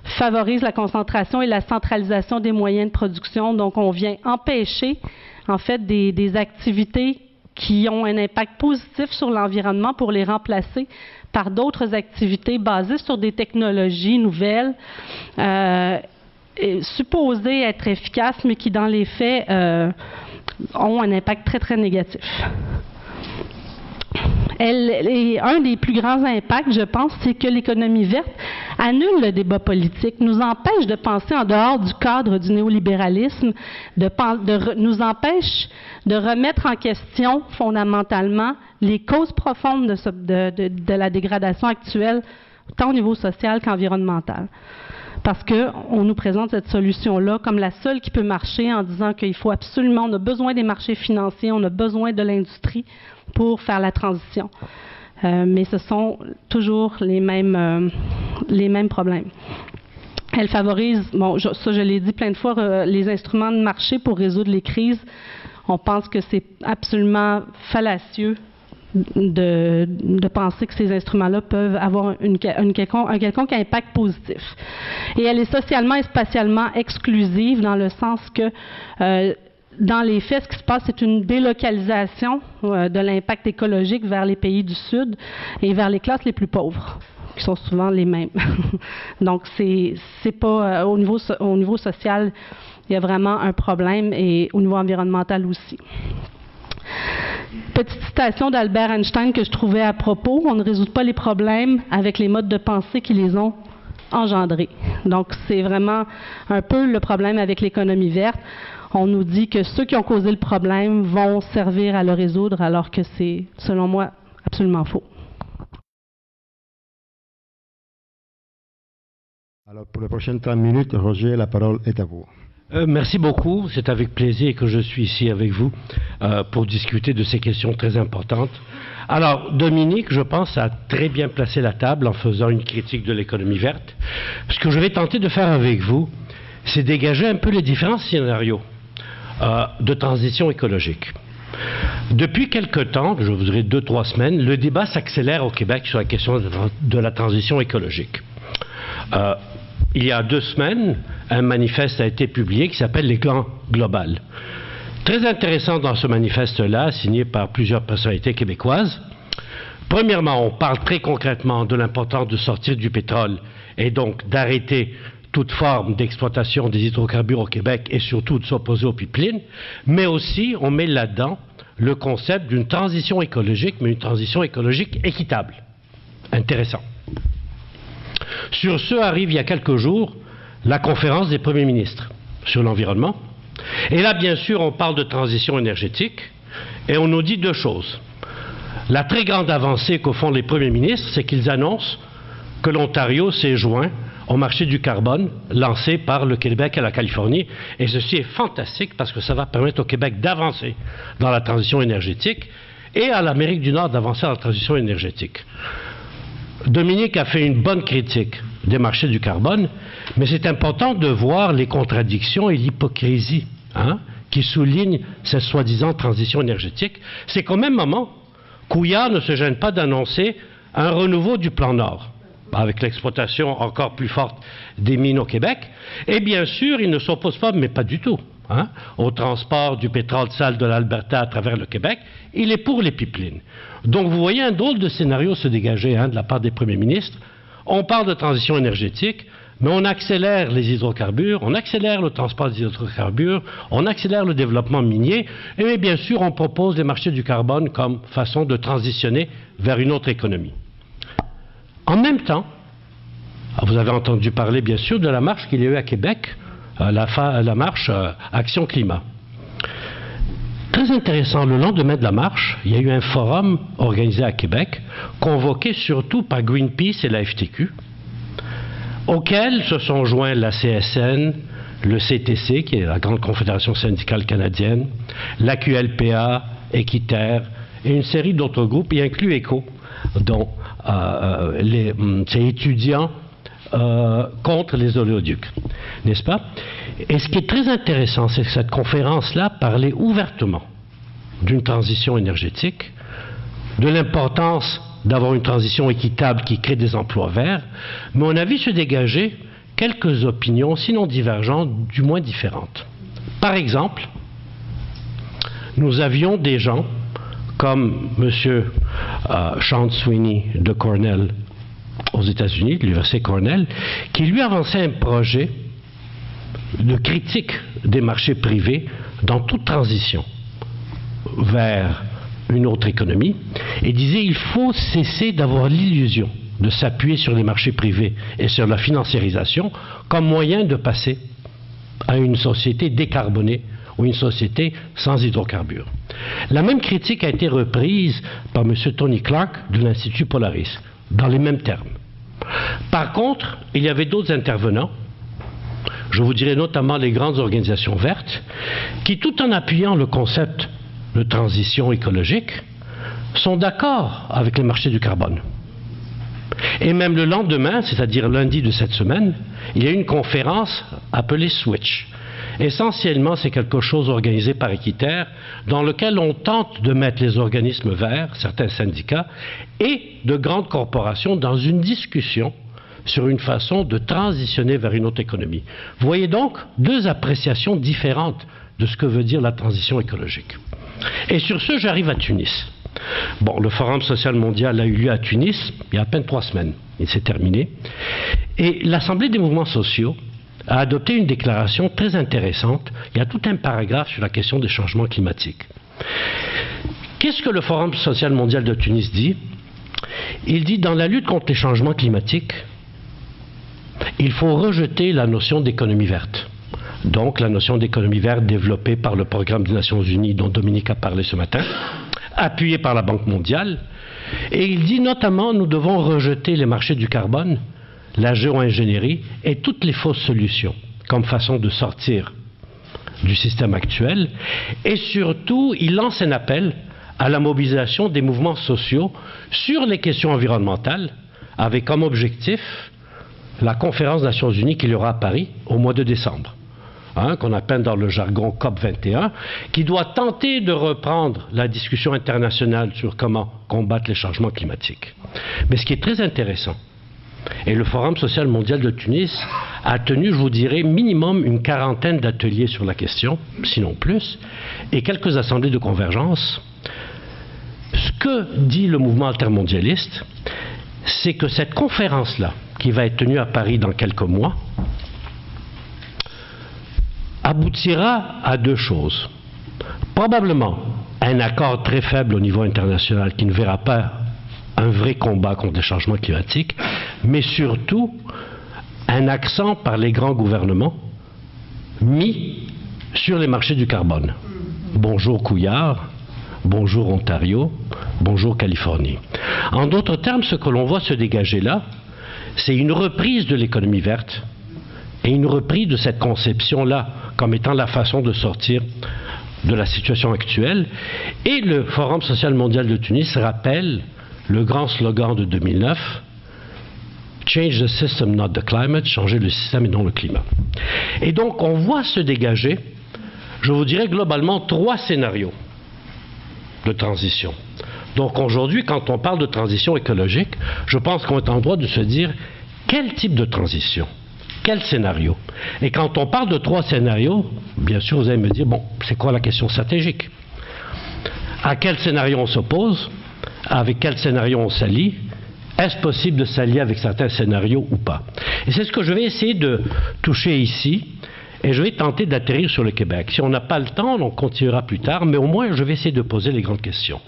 favorise la concentration et la centralisation des moyens de production. Donc, on vient empêcher, en fait, des activités qui ont un impact positif sur l'environnement pour les remplacer par d'autres activités basées sur des technologies nouvelles, supposées être efficaces, mais qui, dans les faits, ont un impact très, très négatif. Un des plus grands impacts, je pense, c'est que l'économie verte annule le débat politique, nous empêche de penser en dehors du cadre du néolibéralisme, nous empêche de remettre en question fondamentalement les causes profondes de la dégradation actuelle, tant au niveau social qu'environnemental. Parce qu'on nous présente cette solution-là comme la seule qui peut marcher, en disant qu'il faut absolument, on a besoin des marchés financiers, on a besoin de l'industrie pour faire la transition. Mais ce sont toujours les mêmes problèmes. Elle favorise, bon, ça je l'ai dit plein de fois, les instruments de marché pour résoudre les crises. On pense que c'est absolument fallacieux de penser que ces instruments-là peuvent avoir un quelconque impact positif. Et elle est socialement et spatialement exclusive dans le sens que, dans les faits, ce qui se passe, c'est une délocalisation de l'impact écologique vers les pays du Sud et vers les classes les plus pauvres, qui sont souvent les mêmes. Donc, c'est pas au niveau social, il y a vraiment un problème, et au niveau environnemental aussi. Petite citation d'Albert Einstein que je trouvais à propos: on ne résout pas les problèmes avec les modes de pensée qui les ont engendrés. Donc, c'est vraiment un peu le problème avec l'économie verte. On nous dit que ceux qui ont causé le problème vont servir à le résoudre, alors que c'est, selon moi, absolument faux. Alors, pour les prochaines 30 minutes, Roger, la parole est à vous. Merci beaucoup. C'est avec plaisir que je suis ici avec vous pour discuter de ces questions très importantes. Alors, Dominique, je pense, a très bien placé la table en faisant une critique de l'économie verte. Ce que je vais tenter de faire avec vous, c'est dégager un peu les différents scénarios de transition écologique. Depuis quelque temps, je vous dirais 2-3 semaines, le débat s'accélère au Québec sur la question de la transition écologique. Il y a 2 semaines, un manifeste a été publié qui s'appelle Les Clans Globales. Très intéressant dans ce manifeste-là, signé par plusieurs personnalités québécoises. Premièrement, on parle très concrètement de l'importance de sortir du pétrole et donc d'arrêter toute forme d'exploitation des hydrocarbures au Québec et surtout de s'opposer aux pipelines. Mais aussi, on met là-dedans le concept d'une transition écologique, mais une transition écologique équitable. Intéressant. Sur ce arrive il y a quelques jours la conférence des premiers ministres sur l'environnement. Et là, bien sûr, on parle de transition énergétique et on nous dit 2 choses. La très grande avancée qu'au fond les premiers ministres, c'est qu'ils annoncent que l'Ontario s'est joint au marché du carbone lancé par le Québec et la Californie. Et ceci est fantastique parce que ça va permettre au Québec d'avancer dans la transition énergétique et à l'Amérique du Nord d'avancer dans la transition énergétique. Dominique a fait une bonne critique des marchés du carbone, mais c'est important de voir les contradictions et l'hypocrisie qui soulignent cette soi-disant transition énergétique. C'est qu'au même moment, Couillard ne se gêne pas d'annoncer un renouveau du plan Nord. avec l'exploitation encore plus forte des mines au Québec. Et bien sûr, il ne s'oppose pas, mais pas du tout, au transport du pétrole sale de l'Alberta à travers le Québec. Il est pour les pipelines. Donc vous voyez un drôle de scénario se dégager de la part des premiers ministres. On parle de transition énergétique, mais on accélère les hydrocarbures, on accélère le transport des hydrocarbures, on accélère le développement minier, et bien sûr on propose les marchés du carbone comme façon de transitionner vers une autre économie. En même temps, vous avez entendu parler bien sûr de la marche qu'il y a eu à Québec, la marche Action Climat. Très intéressant, le lendemain de la marche, il y a eu un forum organisé à Québec, convoqué surtout par Greenpeace et la FTQ, auquel se sont joints la CSN, le CTC, qui est la Grande Confédération syndicale canadienne, la QLPA, Équiterre, et une série d'autres groupes, y inclut ECO, dont ces étudiants contre les oléoducs, n'est-ce pas? Et ce qui est très intéressant, c'est que cette conférence-là parlait ouvertement d'une transition énergétique, de l'importance d'avoir une transition équitable qui crée des emplois verts, mais on a vu se dégager quelques opinions, sinon divergentes, du moins différentes. Par exemple, nous avions des gens comme M. Sean Sweeney de Cornell aux États-Unis, de l'Université Cornell, qui lui avançait un projet de critique des marchés privés dans toute transition vers une autre économie, et disait il faut cesser d'avoir l'illusion de s'appuyer sur les marchés privés et sur la financiarisation comme moyen de passer à une société décarbonée ou une société sans hydrocarbures. La même critique a été reprise par M. Tony Clark de l'Institut Polaris, dans les mêmes termes. Par contre, il y avait d'autres intervenants, je vous dirais notamment les grandes organisations vertes, qui, tout en appuyant le concept de transition écologique, sont d'accord avec les marchés du carbone. Et même le lendemain, c'est-à-dire lundi de cette semaine, il y a eu une conférence appelée Switch. Essentiellement, c'est quelque chose organisé par Équiterre, dans lequel on tente de mettre les organismes verts, certains syndicats, et de grandes corporations dans une discussion sur une façon de transitionner vers une autre économie. Vous voyez donc deux appréciations différentes de ce que veut dire la transition écologique. Et sur ce, j'arrive à Tunis. Bon, le Forum social mondial a eu lieu à Tunis il y a à peine 3 semaines. Il s'est terminé. Et l'Assemblée des mouvements sociaux a adopté une déclaration très intéressante. Il y a tout un paragraphe sur la question des changements climatiques. Qu'est-ce que le Forum social mondial de Tunis dit? Il dit, dans la lutte contre les changements climatiques, il faut rejeter la notion d'économie verte. Donc la notion d'économie verte développée par le programme des Nations Unies dont Dominique a parlé ce matin, appuyé par la Banque mondiale. Et il dit notamment, nous devons rejeter les marchés du carbone, la géo-ingénierie et toutes les fausses solutions comme façon de sortir du système actuel. Et surtout, il lance un appel à la mobilisation des mouvements sociaux sur les questions environnementales, avec comme objectif la conférence des Nations Unies qu'il y aura à Paris au mois de décembre, qu'on appelle dans le jargon COP21, qui doit tenter de reprendre la discussion internationale sur comment combattre les changements climatiques. Mais ce qui est très intéressant, et le Forum social mondial de Tunis a tenu, je vous dirais, minimum une 40aine d'ateliers sur la question, sinon plus, et quelques assemblées de convergence. Ce que dit le mouvement altermondialiste, c'est que cette conférence-là, qui va être tenue à Paris dans quelques mois, aboutira à 2 choses. Probablement un accord très faible au niveau international qui ne verra pas un vrai combat contre les changements climatiques, mais surtout un accent par les grands gouvernements mis sur les marchés du carbone. Bonjour Couillard, bonjour Ontario, bonjour Californie. En d'autres termes, ce que l'on voit se dégager là, c'est une reprise de l'économie verte et une reprise de cette conception-là comme étant la façon de sortir de la situation actuelle. Et le Forum social mondial de Tunis rappelle le grand slogan de 2009, « Change the system, not the climate », changer le système et non le climat. Et donc on voit se dégager, je vous dirais globalement, 3 scénarios de transition. Donc aujourd'hui, quand on parle de transition écologique, je pense qu'on est en droit de se dire quel type de transition, quel scénario. Et quand on parle de 3 scénarios, bien sûr vous allez me dire, bon, c'est quoi la question stratégique? À quel scénario on s'oppose? Avec quel scénario on s'allie? Est-ce possible de s'allier avec certains scénarios ou pas? Et c'est ce que je vais essayer de toucher ici, et je vais tenter d'atterrir sur le Québec. Si on n'a pas le temps, on continuera plus tard, mais au moins je vais essayer de poser les grandes questions.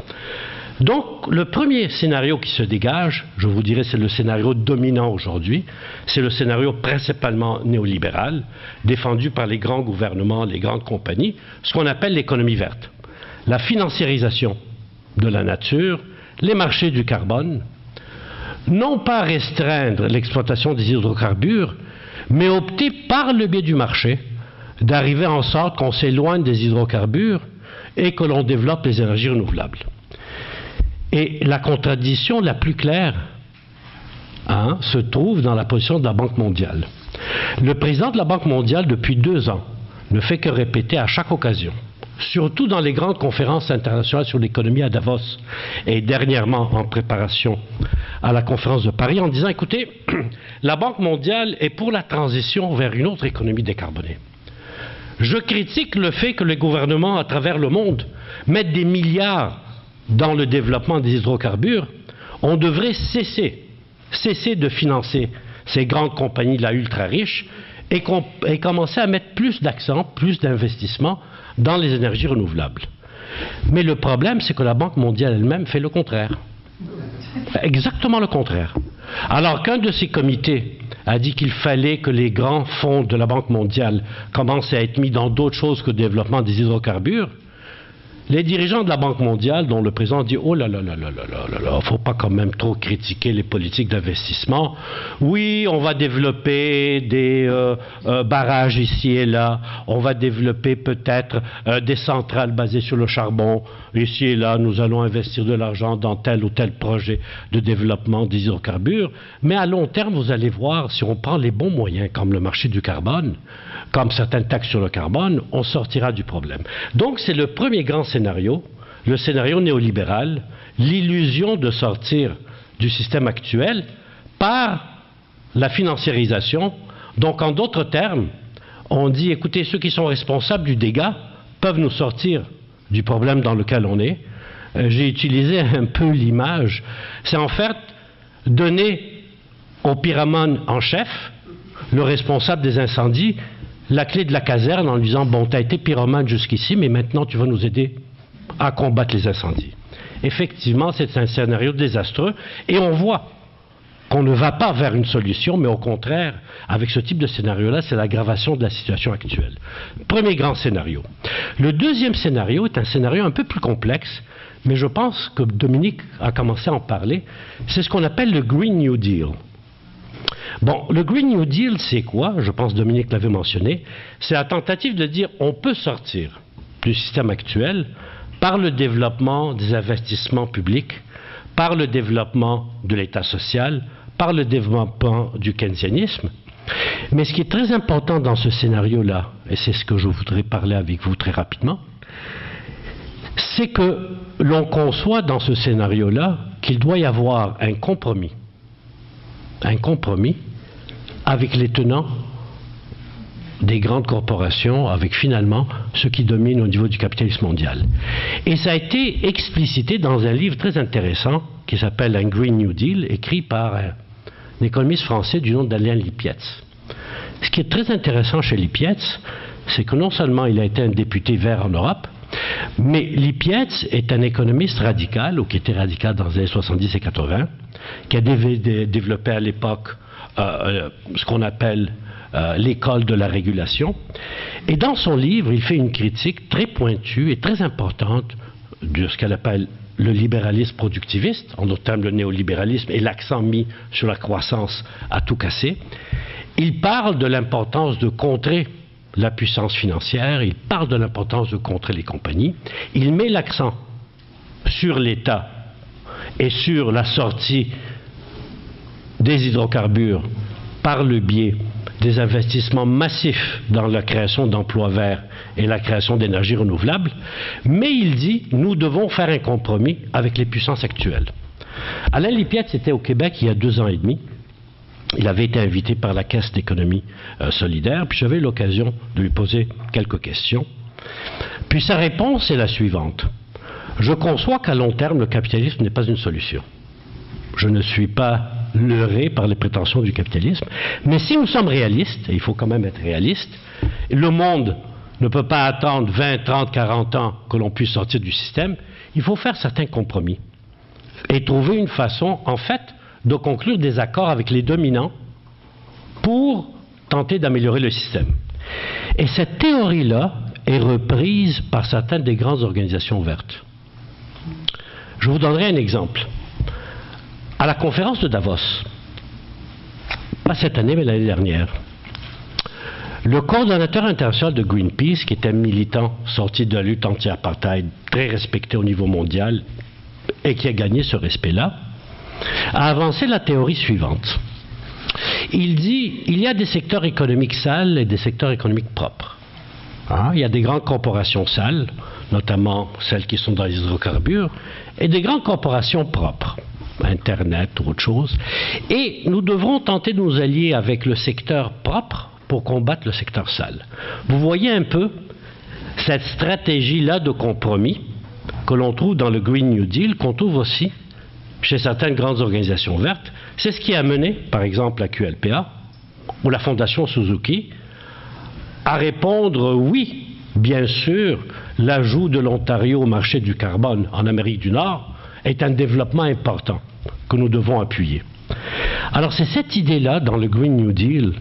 Donc, le premier scénario qui se dégage, je vous dirais, c'est le scénario dominant aujourd'hui. C'est le scénario principalement néolibéral, défendu par les grands gouvernements, les grandes compagnies, ce qu'on appelle l'économie verte. La financiarisation de la nature, les marchés du carbone, non pas restreindre l'exploitation des hydrocarbures, mais opter par le biais du marché d'arriver en sorte qu'on s'éloigne des hydrocarbures et que l'on développe les énergies renouvelables. Et la contradiction la plus claire se trouve dans la position de la Banque mondiale. Le président de la Banque mondiale, depuis 2 ans, ne fait que répéter à chaque occasion, surtout dans les grandes conférences internationales sur l'économie à Davos, et dernièrement en préparation à la conférence de Paris, en disant, écoutez, la Banque mondiale est pour la transition vers une autre économie décarbonée. Je critique le fait que les gouvernements à travers le monde mettent des milliards dans le développement des hydrocarbures. On devrait cesser de financer ces grandes compagnies-là ultra riches et commencer à mettre plus d'accent, plus d'investissement dans les énergies renouvelables. Mais le problème, c'est que la Banque mondiale elle-même fait le contraire. Exactement le contraire. Alors qu'un de ces comités a dit qu'il fallait que les grands fonds de la Banque mondiale commencent à être mis dans d'autres choses que le développement des hydrocarbures, les dirigeants de la Banque mondiale, dont le président dit « Oh là là là là là là là, faut pas quand même trop critiquer les politiques d'investissement. Oui, on va développer des barrages ici et là. On va développer peut-être des centrales basées sur le charbon. Ici et là, nous allons investir de l'argent dans tel ou tel projet de développement des hydrocarbures. Mais à long terme, vous allez voir, si on prend les bons moyens, comme le marché du carbone, comme certaines taxes sur le carbone, on sortira du problème. » Donc c'est le premier grand scénario, le scénario néolibéral, l'illusion de sortir du système actuel par la financiarisation. Donc en d'autres termes, on dit, écoutez, ceux qui sont responsables du dégât peuvent nous sortir du problème dans lequel on est. J'ai utilisé un peu l'image, c'est en fait donner au pyromane en chef, le responsable des incendies, la clé de la caserne en lui disant « Bon, tu as été pyromane jusqu'ici, mais maintenant tu vas nous aider à combattre les incendies. » Effectivement, c'est un scénario désastreux et on voit qu'on ne va pas vers une solution, mais au contraire, avec ce type de scénario-là, c'est l'aggravation de la situation actuelle. Premier grand scénario. Le deuxième scénario est un scénario un peu plus complexe, mais je pense que Dominique a commencé à en parler. C'est ce qu'on appelle le Green New Deal. Bon, le Green New Deal, c'est quoi? Je pense que Dominique l'avait mentionné. C'est la tentative de dire on peut sortir du système actuel par le développement des investissements publics, par le développement de l'État social, par le développement du keynésianisme. Mais ce qui est très important dans ce scénario-là, et c'est ce que je voudrais parler avec vous très rapidement, c'est que l'on conçoit dans ce scénario-là qu'il doit y avoir un compromis avec les tenants des grandes corporations, avec finalement ceux qui dominent au niveau du capitalisme mondial. Et ça a été explicité dans un livre très intéressant qui s'appelle Un Green New Deal, écrit par un économiste français du nom d'Alain Lipietz. Ce qui est très intéressant chez Lipietz, c'est que non seulement il a été un député vert en Europe, mais Lipietz est un économiste radical, ou qui était radical dans les années 70 et 80, qui a développé à l'époque ce qu'on appelle l'école de la régulation. Et dans son livre, il fait une critique très pointue et très importante de ce qu'elle appelle le libéralisme productiviste, en d'autres termes le néolibéralisme, et l'accent mis sur la croissance à tout casser. Il parle de l'importance de contrer la puissance financière, il parle de l'importance de contrer les compagnies, il met l'accent sur l'État et sur la sortie des hydrocarbures par le biais des investissements massifs dans la création d'emplois verts et la création d'énergies renouvelables, mais il dit nous devons faire un compromis avec les puissances actuelles. Alain Lipiette était au Québec il y a 2 ans et demi. Il avait été invité par la Caisse d'économie solidaire, puis j'avais eu l'occasion de lui poser quelques questions. Puis sa réponse est la suivante. Je conçois qu'à long terme, le capitalisme n'est pas une solution. Je ne suis pas leurré par les prétentions du capitalisme, mais si nous sommes réalistes, et il faut quand même être réaliste, le monde ne peut pas attendre 20, 30, 40 ans que l'on puisse sortir du système, il faut faire certains compromis et trouver une façon, en fait, de conclure des accords avec les dominants pour tenter d'améliorer le système. Et cette théorie-là est reprise par certaines des grandes organisations vertes. Je vous donnerai un exemple. À la conférence de Davos, pas cette année, mais l'année dernière, le coordonnateur international de Greenpeace, qui est un militant sorti de la lutte anti-apartheid, très respecté au niveau mondial, et qui a gagné ce respect-là, a avancé la théorie suivante. Il dit, il y a des secteurs économiques sales et des secteurs économiques propres. Il y a des grandes corporations sales, notamment celles qui sont dans les hydrocarbures, et des grandes corporations propres, Internet ou autre chose. Et nous devrons tenter de nous allier avec le secteur propre pour combattre le secteur sale. Vous voyez un peu cette stratégie-là de compromis que l'on trouve dans le Green New Deal, qu'on trouve aussi chez certaines grandes organisations vertes. C'est ce qui a mené, par exemple, la QLPA ou la Fondation Suzuki à répondre oui, bien sûr, l'ajout de l'Ontario au marché du carbone en Amérique du Nord est un développement important que nous devons appuyer. Alors c'est cette idée-là dans le Green New Deal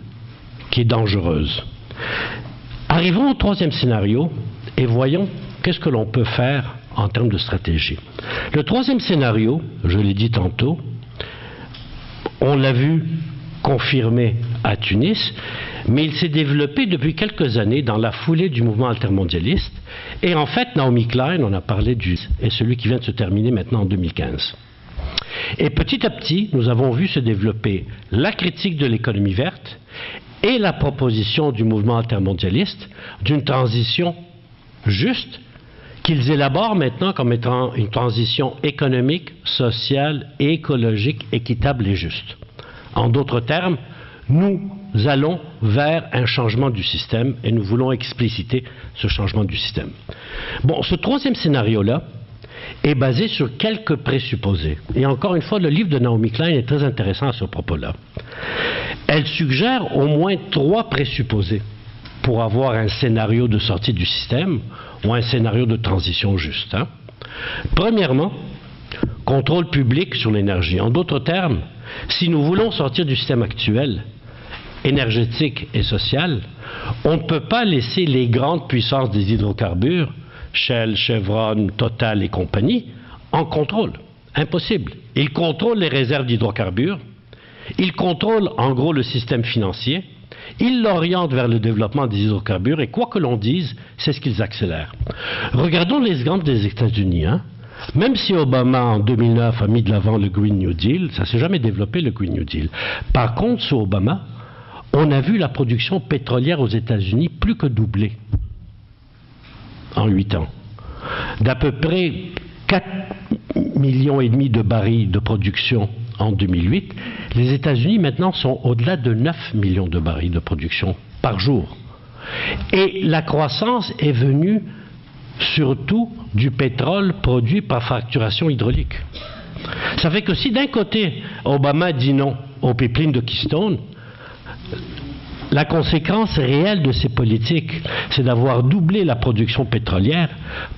qui est dangereuse. Arrivons au 3e scénario et voyons qu'est-ce que l'on peut faire en termes de stratégie. Le 3e scénario, je l'ai dit tantôt, on l'a vu confirmé à Tunis, mais il s'est développé depuis quelques années dans la foulée du mouvement altermondialiste. Et en fait, Naomi Klein, on a parlé est celui qui vient de se terminer maintenant en 2015. Et petit à petit, nous avons vu se développer la critique de l'économie verte et la proposition du mouvement altermondialiste d'une transition juste qu'ils élaborent maintenant comme étant une transition économique, sociale et écologique équitable et juste. En d'autres termes, nous allons vers un changement du système et nous voulons expliciter ce changement du système. Bon, ce 3e scénario-là est basé sur quelques présupposés. Et encore une fois, le livre de Naomi Klein est très intéressant à ce propos-là. Elle suggère au moins 3 présupposés pour avoir un scénario de sortie du système ou un scénario de transition juste. Premièrement, contrôle public sur l'énergie. En d'autres termes, si nous voulons sortir du système actuel, énergétique et social, on ne peut pas laisser les grandes puissances des hydrocarbures, Shell, Chevron, Total et compagnie, en contrôle. Impossible. Ils contrôlent les réserves d'hydrocarbures, ils contrôlent en gros le système financier, ils l'orientent vers le développement des hydrocarbures et quoi que l'on dise, c'est ce qu'ils accélèrent. Regardons l'exemple des États-Unis. Même si Obama, en 2009, a mis de l'avant le Green New Deal, ça ne s'est jamais développé, le Green New Deal. Par contre, sous Obama, on a vu la production pétrolière aux États-Unis plus que doubler en 8 ans. D'à peu près 4,5 millions de barils de production en 2008, les États-Unis maintenant sont au-delà de 9 millions de barils de production par jour. Et la croissance est venue surtout du pétrole produit par fracturation hydraulique. Ça fait que si d'un côté Obama dit non au pipeline de Keystone, la conséquence réelle de ces politiques, c'est d'avoir doublé la production pétrolière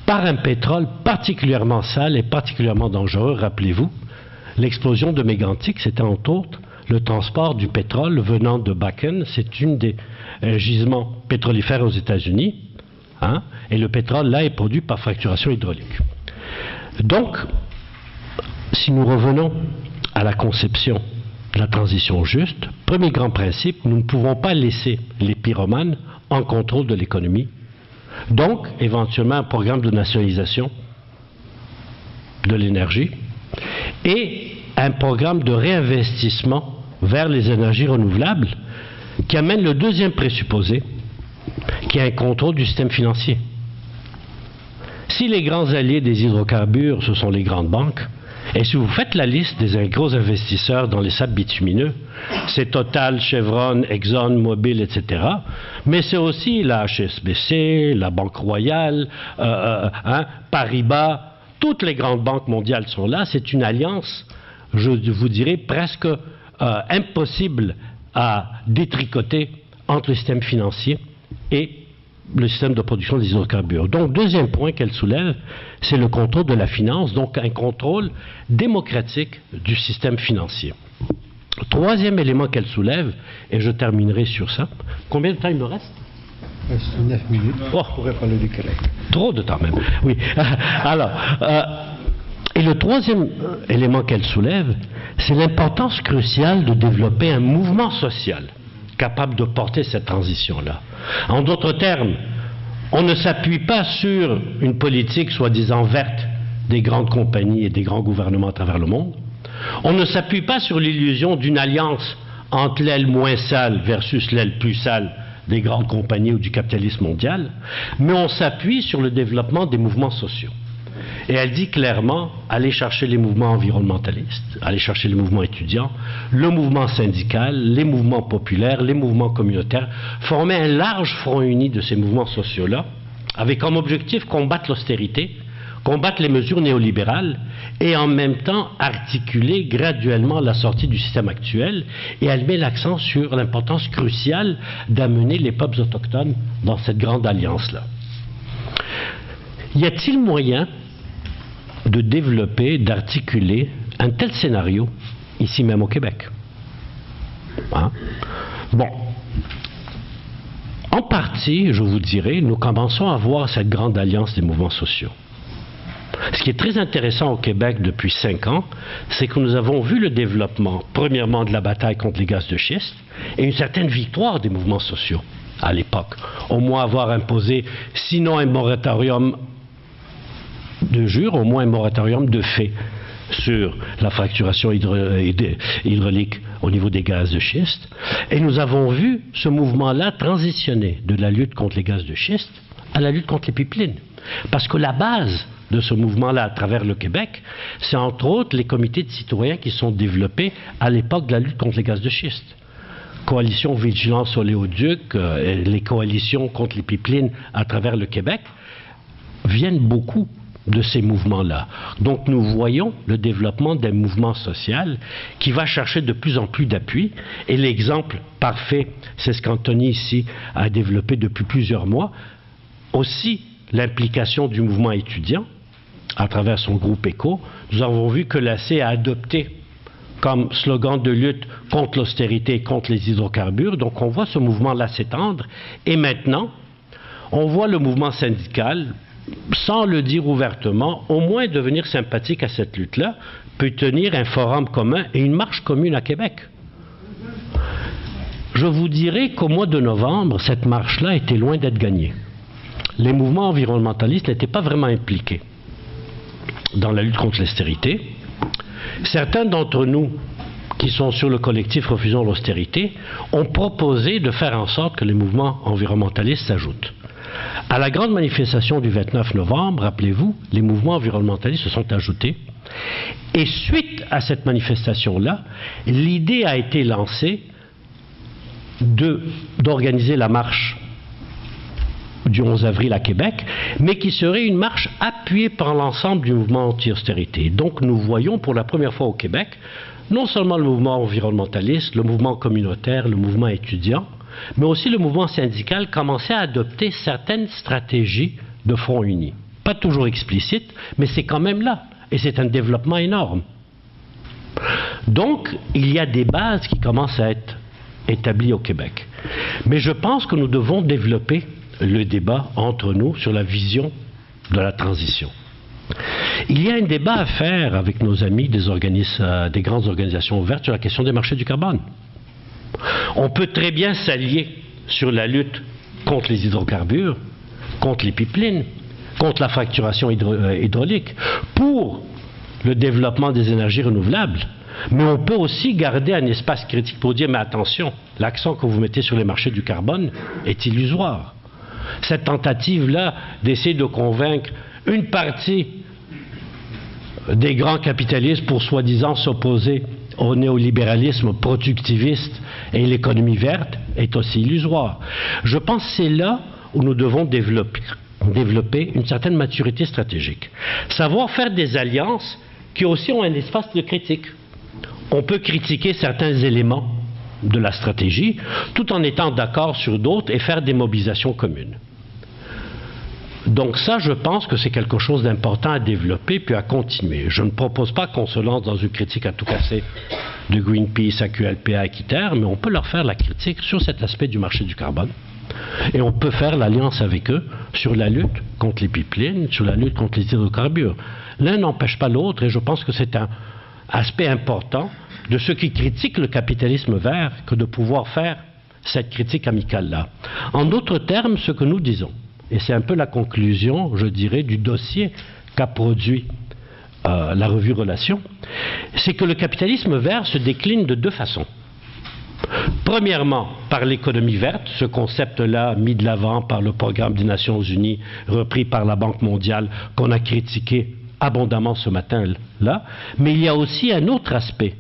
par un pétrole particulièrement sale et particulièrement dangereux. Rappelez-vous, l'explosion de Mégantic, c'était entre autres le transport du pétrole venant de Bakken. C'est une des gisements pétrolifères aux États-Unis. Et le pétrole, là, est produit par fracturation hydraulique. Donc, si nous revenons à la conception de la transition juste, premier grand principe, nous ne pouvons pas laisser les pyromanes en contrôle de l'économie. Donc, éventuellement, un programme de nationalisation de l'énergie et un programme de réinvestissement vers les énergies renouvelables qui amène le deuxième présupposé, qui est un contrôle du système financier. Si les grands alliés des hydrocarbures, ce sont les grandes banques, et si vous faites la liste des gros investisseurs dans les sables bitumineux, c'est Total, Chevron, Exxon, Mobil, etc. Mais c'est aussi la HSBC, la Banque Royale, Paribas, toutes les grandes banques mondiales sont là. C'est une alliance, je vous dirais, presque impossible à détricoter entre le système financier et le système de production des hydrocarbures. Donc, deuxième point qu'elle soulève, c'est le contrôle de la finance, donc un contrôle démocratique du système financier. Troisième élément qu'elle soulève, et je terminerai sur ça. Combien de temps il me reste? C'est 9 minutes. Oh, On pourrait parler du Québec. Trop de temps même. Oui. Alors, et le troisième élément qu'elle soulève, c'est l'importance cruciale de développer un mouvement social capable de porter cette transition-là. En d'autres termes, on ne s'appuie pas sur une politique soi-disant verte des grandes compagnies et des grands gouvernements à travers le monde. On ne s'appuie pas sur l'illusion d'une alliance entre l'aile moins sale versus l'aile plus sale des grandes compagnies ou du capitalisme mondial, mais on s'appuie sur le développement des mouvements sociaux. Et elle dit clairement, allez chercher les mouvements environnementalistes, allez chercher les mouvements étudiants, le mouvement syndical, les mouvements populaires, les mouvements communautaires, former un large front uni de ces mouvements sociaux-là, avec comme objectif combattre l'austérité, combattre les mesures néolibérales et en même temps articuler graduellement la sortie du système actuel. Et elle met l'accent sur l'importance cruciale d'amener les peuples autochtones dans cette grande alliance-là. Y a-t-il moyen de développer, d'articuler un tel scénario ici même au Québec? Hein? Bon. En partie, je vous dirais, nous commençons à voir cette grande alliance des mouvements sociaux. Ce qui est très intéressant au Québec depuis 5 ans, c'est que nous avons vu le développement, premièrement, de la bataille contre les gaz de schiste et une certaine victoire des mouvements sociaux à l'époque. Au moins avoir imposé, sinon un moratorium de jure, au moins un moratorium de fait sur la fracturation hydraulique au niveau des gaz de schiste. Et nous avons vu ce mouvement-là transitionner de la lutte contre les gaz de schiste à la lutte contre les pipelines. Parce que la base de ce mouvement-là à travers le Québec, c'est entre autres les comités de citoyens qui sont développés à l'époque de la lutte contre les gaz de schiste. Coalition Vigilance Oléoduc, les coalitions contre les pipelines à travers le Québec, viennent beaucoup de ces mouvements-là. Donc nous voyons le développement d'un mouvement social qui va chercher de plus en plus d'appui. Et l'exemple parfait, c'est ce qu'Anthony ici a développé depuis plusieurs mois. Aussi l'implication du mouvement étudiant à travers son groupe ECO. Nous avons vu que l'AC a adopté comme slogan de lutte contre l'austérité et contre les hydrocarbures. Donc on voit ce mouvement-là s'étendre. Et maintenant, on voit le mouvement syndical, sans le dire ouvertement, au moins devenir sympathique à cette lutte-là, peut tenir un forum commun et une marche commune à Québec. Je vous dirais qu'au mois de novembre, cette marche-là était loin d'être gagnée. Les mouvements environnementalistes n'étaient pas vraiment impliqués dans la lutte contre l'austérité. Certains d'entre nous qui sont sur le collectif Refusons l'austérité ont proposé de faire en sorte que les mouvements environnementalistes s'ajoutent. À la grande manifestation du 29 novembre, rappelez-vous, les mouvements environnementalistes se sont ajoutés. Et suite à cette manifestation-là, l'idée a été lancée d'organiser la marche du 11 avril à Québec, mais qui serait une marche appuyée par l'ensemble du mouvement anti-austérité. Donc nous voyons pour la première fois au Québec, non seulement le mouvement environnementaliste, le mouvement communautaire, le mouvement étudiant, mais aussi le mouvement syndical commençait à adopter certaines stratégies de front uni. Pas toujours explicites, mais c'est quand même là. Et c'est un développement énorme. Donc, il y a des bases qui commencent à être établies au Québec. Mais je pense que nous devons développer le débat entre nous sur la vision de la transition. Il y a un débat à faire avec nos amis des grandes organisations ouvertes sur la question des marchés du carbone. On peut très bien s'allier sur la lutte contre les hydrocarbures, contre les pipelines, contre la fracturation hydraulique, pour le développement des énergies renouvelables. Mais on peut aussi garder un espace critique pour dire, mais attention, l'accent que vous mettez sur les marchés du carbone est illusoire. Cette tentative-là d'essayer de convaincre une partie des grands capitalistes pour soi-disant s'opposer au néolibéralisme productiviste et l'économie verte est aussi illusoire. Je pense que c'est là où nous devons développer une certaine maturité stratégique. Savoir faire des alliances qui aussi ont un espace de critique. On peut critiquer certains éléments de la stratégie tout en étant d'accord sur d'autres et faire des mobilisations communes. Donc ça, je pense que c'est quelque chose d'important à développer puis à continuer. Je ne propose pas qu'on se lance dans une critique à tout casser de Greenpeace, AQLPA, Équiterre, mais on peut leur faire la critique sur cet aspect du marché du carbone. Et on peut faire l'alliance avec eux sur la lutte contre les pipelines, sur la lutte contre les hydrocarbures. L'un n'empêche pas l'autre et je pense que c'est un aspect important de ceux qui critiquent le capitalisme vert que de pouvoir faire cette critique amicale-là. En d'autres termes, ce que nous disons, et c'est un peu la conclusion, je dirais, du dossier qu'a produit la revue Relations, c'est que le capitalisme vert se décline de deux façons. Premièrement, par l'économie verte, ce concept-là mis de l'avant par le programme des Nations Unies, repris par la Banque mondiale, qu'on a critiqué abondamment ce matin-là, mais il y a aussi un autre aspect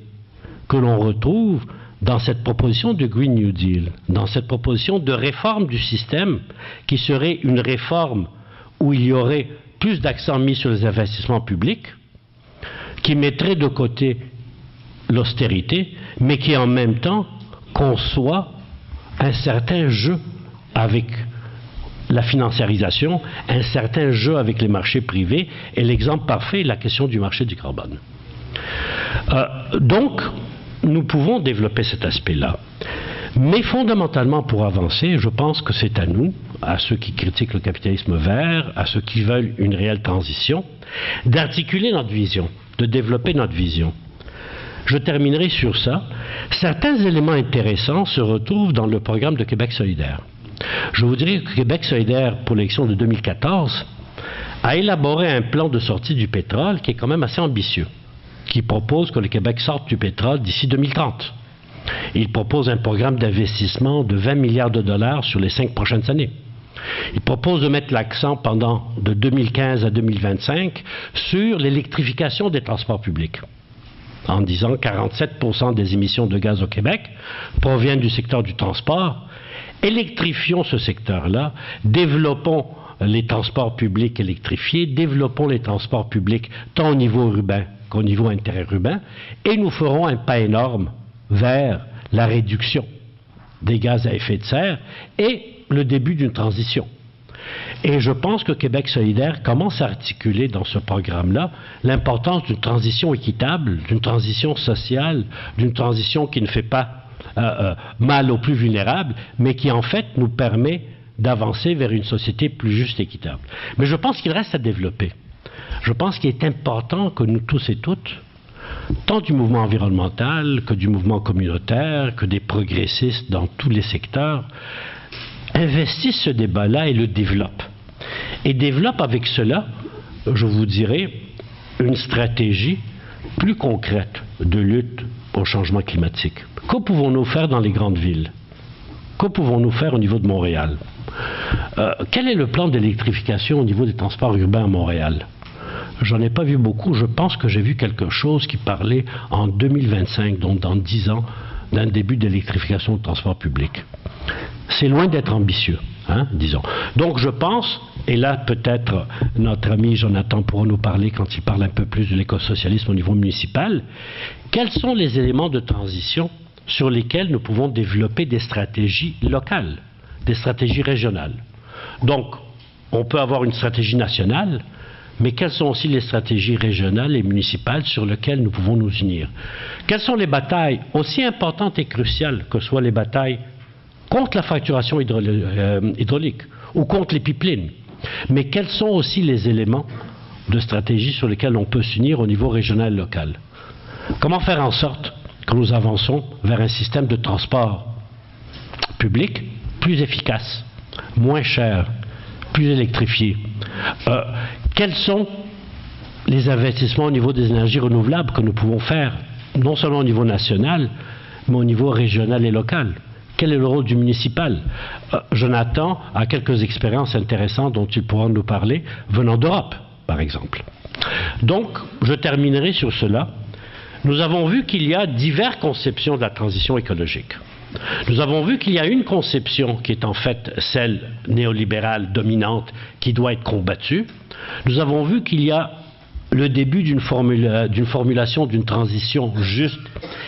que l'on retrouve dans cette proposition de Green New Deal, dans cette proposition de réforme du système, qui serait une réforme où il y aurait plus d'accent mis sur les investissements publics, qui mettrait de côté l'austérité, mais qui en même temps conçoit un certain jeu avec la financiarisation, un certain jeu avec les marchés privés, et l'exemple parfait est la question du marché du carbone. Donc, nous pouvons développer cet aspect-là. Mais fondamentalement, pour avancer, je pense que c'est à nous, à ceux qui critiquent le capitalisme vert, à ceux qui veulent une réelle transition, d'articuler notre vision, de développer notre vision. Je terminerai sur ça. Certains éléments intéressants se retrouvent dans le programme de Québec solidaire. Je vous dirais que Québec solidaire, pour l'élection de 2014, a élaboré un plan de sortie du pétrole qui est quand même assez ambitieux, qui propose que le Québec sorte du pétrole d'ici 2030. Il propose un programme d'investissement de 20 milliards de dollars sur les 5 prochaines années. Il propose de mettre l'accent de 2015 à 2025 sur l'électrification des transports publics, en disant que 47% des émissions de gaz au Québec proviennent du secteur du transport. Électrifions ce secteur-là, développons les transports publics électrifiés, développons les transports publics tant au niveau urbain qu'au niveau interurbain, et nous ferons un pas énorme vers la réduction des gaz à effet de serre et le début d'une transition. Et je pense que Québec solidaire commence à articuler dans ce programme-là l'importance d'une transition équitable, d'une transition sociale, d'une transition qui ne fait pas mal aux plus vulnérables, mais qui en fait nous permet d'avancer vers une société plus juste et équitable. Mais je pense qu'il reste à développer. Je pense qu'il est important que nous tous et toutes, tant du mouvement environnemental que du mouvement communautaire, que des progressistes dans tous les secteurs, investissent ce débat-là et le développent. Et développent avec cela, je vous dirais, une stratégie plus concrète de lutte au changement climatique. Que pouvons-nous faire dans les grandes villes? Que pouvons-nous faire au niveau de Montréal? Quel est le plan d'électrification au niveau des transports urbains à Montréal? J'en ai pas vu beaucoup. Je pense que j'ai vu quelque chose qui parlait en 2025, donc dans 10 ans, d'un début d'électrification du transport public. C'est loin d'être ambitieux, disons. Donc je pense, et là peut-être notre ami Jonathan pourra nous parler quand il parle un peu plus de l'écosocialisme au niveau municipal, quels sont les éléments de transition sur lesquels nous pouvons développer des stratégies locales, des stratégies régionales. Donc, on peut avoir une stratégie nationale, mais quelles sont aussi les stratégies régionales et municipales sur lesquelles nous pouvons nous unir? Quelles sont les batailles, aussi importantes et cruciales que soient les batailles contre la fracturation hydraulique ou contre les pipelines, mais quels sont aussi les éléments de stratégie sur lesquels on peut s'unir au niveau régional et local? Comment faire en sorte que nous avançons vers un système de transport public plus efficace, moins cher, plus électrifié? Quels sont les investissements au niveau des énergies renouvelables que nous pouvons faire non seulement au niveau national, mais au niveau régional et local. Quel est le rôle du municipal? Jonathan a quelques expériences intéressantes dont il pourra nous parler, venant d'Europe, par exemple. Donc, je terminerai sur cela. Nous avons vu qu'il y a diverses conceptions de la transition écologique. Nous avons vu qu'il y a une conception qui est en fait celle néolibérale dominante qui doit être combattue. Nous avons vu qu'il y a le début d'une formulation d'une transition juste,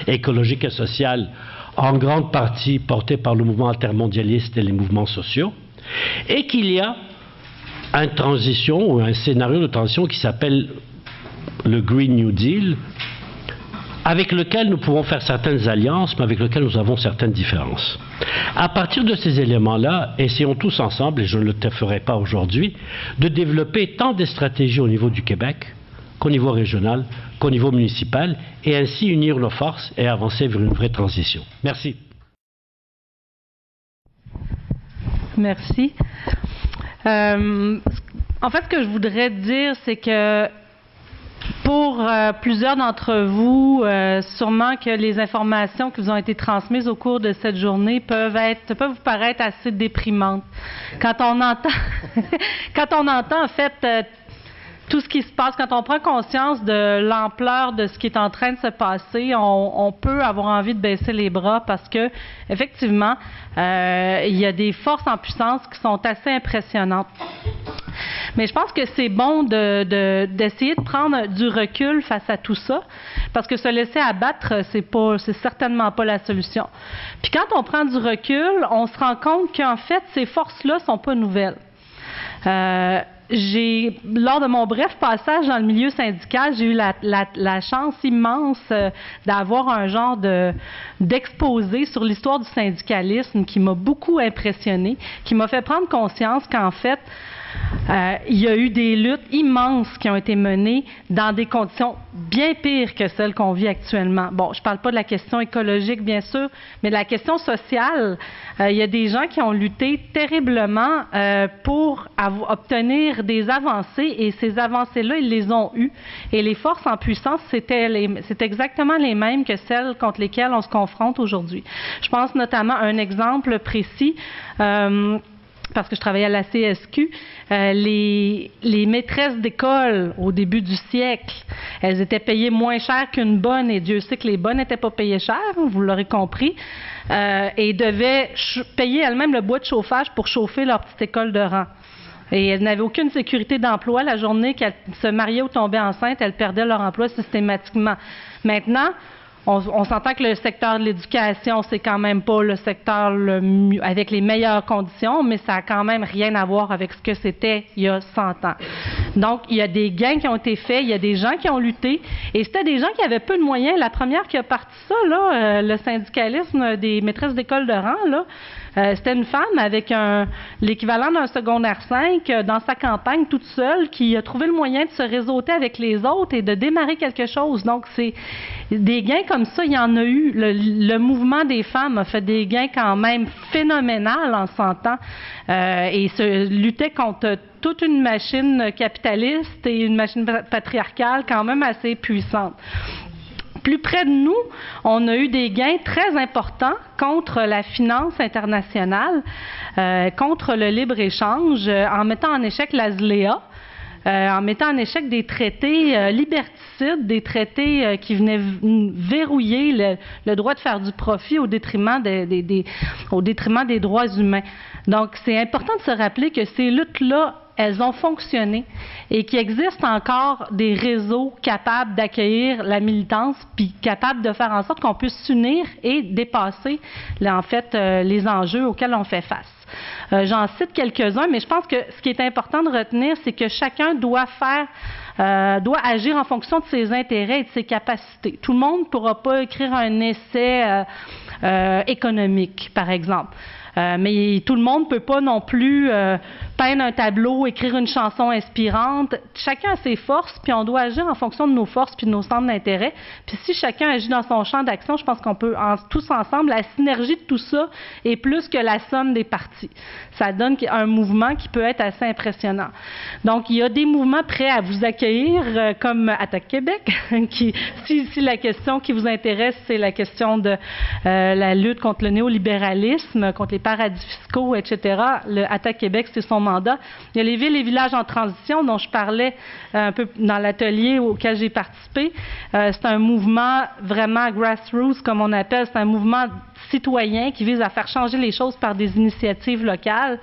écologique et sociale, en grande partie portée par le mouvement altermondialiste et les mouvements sociaux, et qu'il y a une transition ou un scénario de transition qui s'appelle le Green New Deal, avec lequel nous pouvons faire certaines alliances, mais avec lequel nous avons certaines différences. À partir de ces éléments-là, essayons tous ensemble, et je ne le ferai pas aujourd'hui, de développer tant des stratégies au niveau du Québec qu'au niveau régional, qu'au niveau municipal, et ainsi unir nos forces et avancer vers une vraie transition. Merci. Merci. En fait, ce que je voudrais dire, c'est que pour plusieurs d'entre vous, sûrement que les informations qui vous ont été transmises au cours de cette journée peuvent vous paraître assez déprimantes. Quand on entend en fait tout ce qui se passe, quand on prend conscience de l'ampleur de ce qui est en train de se passer, on peut avoir envie de baisser les bras parce que, effectivement, il y a des forces en puissance qui sont assez impressionnantes. Mais je pense que c'est bon d'essayer de prendre du recul face à tout ça, parce que se laisser abattre, c'est certainement pas la solution. Puis quand on prend du recul, on se rend compte qu'en fait, ces forces-là sont pas nouvelles. Lors de mon bref passage dans le milieu syndical, j'ai eu la chance immense d'avoir un genre d'exposé sur l'histoire du syndicalisme qui m'a beaucoup impressionné, qui m'a fait prendre conscience qu'en fait, il y a eu des luttes immenses qui ont été menées dans des conditions bien pires que celles qu'on vit actuellement. Bon, je ne parle pas de la question écologique, bien sûr, mais de la question sociale. Il y a des gens qui ont lutté terriblement pour obtenir des avancées, et ces avancées-là, ils les ont eues. Et les forces en puissance, c'est exactement les mêmes que celles contre lesquelles on se confronte aujourd'hui. Je pense notamment à un exemple précis. Parce que je travaillais à la CSQ, les maîtresses d'école au début du siècle, elles étaient payées moins cher qu'une bonne, et Dieu sait que les bonnes n'étaient pas payées cher, vous l'aurez compris, et devaient payer elles-mêmes le bois de chauffage pour chauffer leur petite école de rang. Et elles n'avaient aucune sécurité d'emploi. La journée qu'elles se mariaient ou tombaient enceintes, elles perdaient leur emploi systématiquement. Maintenant, on s'entend que le secteur de l'éducation, c'est quand même pas le secteur avec les meilleures conditions, mais ça a quand même rien à voir avec ce que c'était il y a 100 ans. Donc, il y a des gains qui ont été faits, il y a des gens qui ont lutté, et c'était des gens qui avaient peu de moyens. La première qui a parti ça, là, le syndicalisme des maîtresses d'école de rang, là, c'était une femme avec l'équivalent d'un secondaire 5 dans sa campagne toute seule qui a trouvé le moyen de se réseauter avec les autres et de démarrer quelque chose. Donc, c'est des gains comme ça, il y en a eu. Le mouvement des femmes a fait des gains quand même phénoménal en 100 ans et se luttait contre toute une machine capitaliste et une machine patriarcale quand même assez puissante. Plus près de nous, on a eu des gains très importants contre la finance internationale, contre le libre-échange, en mettant en échec la ZLEA, en mettant en échec des traités liberticides, des traités qui venaient verrouiller le droit de faire du profit au détriment des droits humains. Donc, c'est important de se rappeler que ces luttes-là, elles ont fonctionné et qu'il existe encore des réseaux capables d'accueillir la militance puis capables de faire en sorte qu'on puisse s'unir et dépasser, en fait, les enjeux auxquels on fait face. J'en cite quelques-uns, mais je pense que ce qui est important de retenir, c'est que chacun doit agir en fonction de ses intérêts et de ses capacités. Tout le monde ne pourra pas écrire un essai économique, par exemple. Mais tout le monde ne peut pas non plus peindre un tableau, écrire une chanson inspirante. Chacun a ses forces, puis on doit agir en fonction de nos forces puis de nos centres d'intérêt. Puis si chacun agit dans son champ d'action, je pense qu'on peut, tous ensemble, la synergie de tout ça est plus que la somme des parties. Ça donne un mouvement qui peut être assez impressionnant. Donc, il y a des mouvements prêts à vous accueillir, comme Attaque Québec, qui, si la question qui vous intéresse, c'est la question de la lutte contre le néolibéralisme, contre les paradis fiscaux, etc., le Attaque Québec, c'est son mandat. Il y a les villes et villages en transition, dont je parlais un peu dans l'atelier auquel j'ai participé. C'est un mouvement vraiment grassroots, comme on appelle. C'est un mouvement citoyen qui vise à faire changer les choses par des initiatives locales.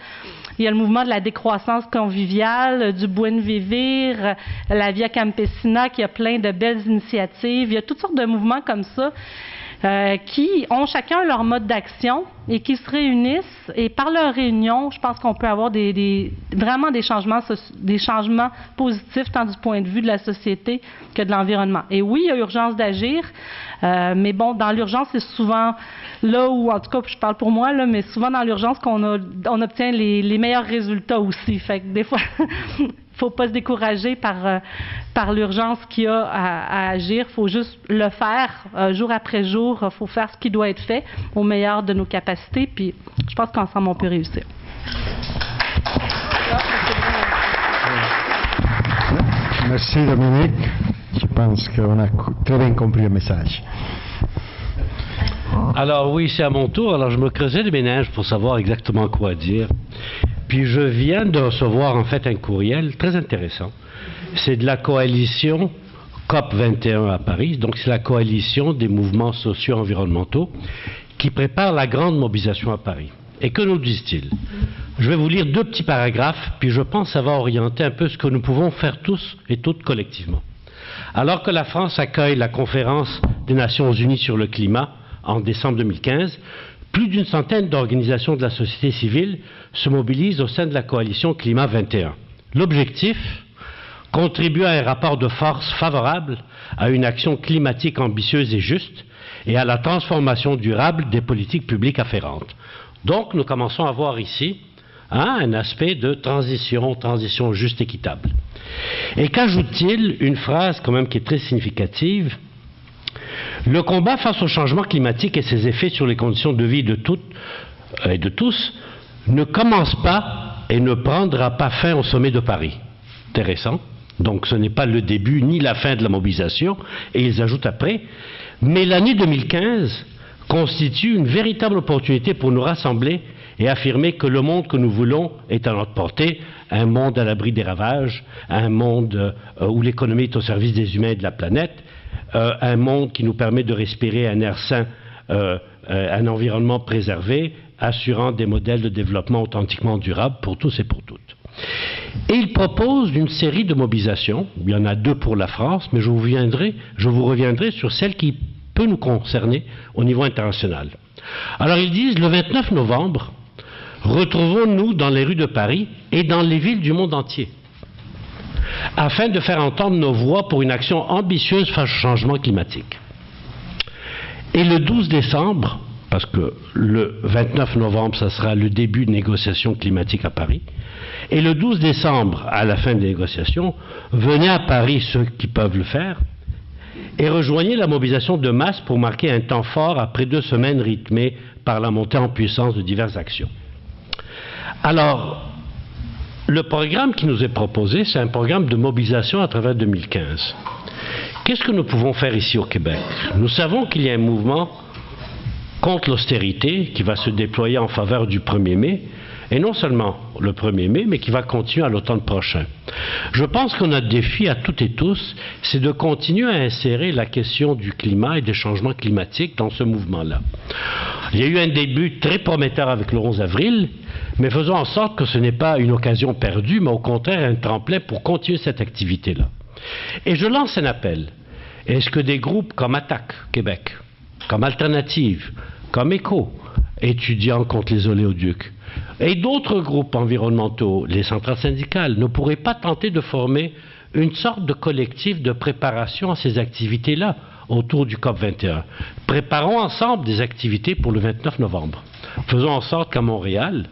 Il y a le mouvement de la décroissance conviviale, du Buen Vivir, la Via Campesina, qui a plein de belles initiatives. Il y a toutes sortes de mouvements comme ça qui ont chacun leur mode d'action et qui se réunissent. Et par leur réunion, je pense qu'on peut avoir vraiment des changements positifs, tant du point de vue de la société que de l'environnement. Et oui, il y a urgence d'agir, mais bon, dans l'urgence, c'est souvent là où, en tout cas, je parle pour moi, là, mais souvent dans l'urgence qu'on obtient les meilleurs résultats aussi. Fait que des fois, il ne faut pas se décourager par l'urgence qu'il y a à agir. Il faut juste le faire jour après jour. Il faut faire ce qui doit être fait au meilleur de nos capacités. Puis je pense qu'ensemble, on peut réussir. Merci Dominique. Je pense qu'on a très bien compris le message. Alors oui, c'est à mon tour. Alors je me creusais les méninges pour savoir exactement quoi dire. Puis je viens de recevoir en fait un courriel très intéressant. C'est de la coalition COP21 à Paris. Donc c'est la coalition des mouvements sociaux environnementaux qui prépare la grande mobilisation à Paris. Et que nous disent-ils? Je vais vous lire 2 petits paragraphes, puis je pense que ça va orienter un peu ce que nous pouvons faire tous et toutes collectivement. Alors que la France accueille la conférence des Nations Unies sur le climat en décembre 2015, plus d'une centaine d'organisations de la société civile se mobilisent au sein de la coalition Climat 21. L'objectif, contribuer à un rapport de force favorable à une action climatique ambitieuse et juste et à la transformation durable des politiques publiques afférentes. Donc, nous commençons à voir ici un aspect de transition juste, équitable. Et qu'ajoute-t-il? Une phrase quand même qui est très significative. Le combat face au changement climatique et ses effets sur les conditions de vie de toutes et de tous ne commence pas et ne prendra pas fin au sommet de Paris. Intéressant. Donc ce n'est pas le début ni la fin de la mobilisation, et ils ajoutent après, mais l'année 2015 constitue une véritable opportunité pour nous rassembler et affirmer que le monde que nous voulons est à notre portée, un monde à l'abri des ravages, un monde où l'économie est au service des humains et de la planète, un monde qui nous permet de respirer un air sain, un environnement préservé, assurant des modèles de développement authentiquement durables pour tous et pour toutes. Et il propose une série de mobilisations, il y en a 2 pour la France, mais je vous reviendrai sur celle qui peut nous concerner au niveau international. Alors ils disent, le 29 novembre, retrouvons-nous dans les rues de Paris et dans les villes du monde entier, afin de faire entendre nos voix pour une action ambitieuse face au changement climatique. Et le 12 décembre, parce que le 29 novembre, ça sera le début de négociations climatiques à Paris, et le 12 décembre, à la fin des négociations, venez à Paris ceux qui peuvent le faire, et rejoignez la mobilisation de masse pour marquer un temps fort après 2 semaines rythmées par la montée en puissance de diverses actions. Alors, le programme qui nous est proposé, c'est un programme de mobilisation à travers 2015. Qu'est-ce que nous pouvons faire ici au Québec? Nous savons qu'il y a un mouvement contre l'austérité qui va se déployer en faveur du 1er mai, et non seulement le 1er mai, mais qui va continuer à l'automne prochain. Je pense que notre défi à toutes et tous, c'est de continuer à insérer la question du climat et des changements climatiques dans ce mouvement-là. Il y a eu un début très prometteur avec le 11 avril, mais faisons en sorte que ce n'est pas une occasion perdue, mais au contraire un tremplin pour continuer cette activité-là. Et je lance un appel. Est-ce que des groupes comme Attaque Québec, comme Alternative, comme ECHO, étudiants contre les oléoducs, et d'autres groupes environnementaux, les centrales syndicales, ne pourraient pas tenter de former une sorte de collectif de préparation à ces activités-là autour du COP21. Préparons ensemble des activités pour le 29 novembre. Faisons en sorte qu'à Montréal,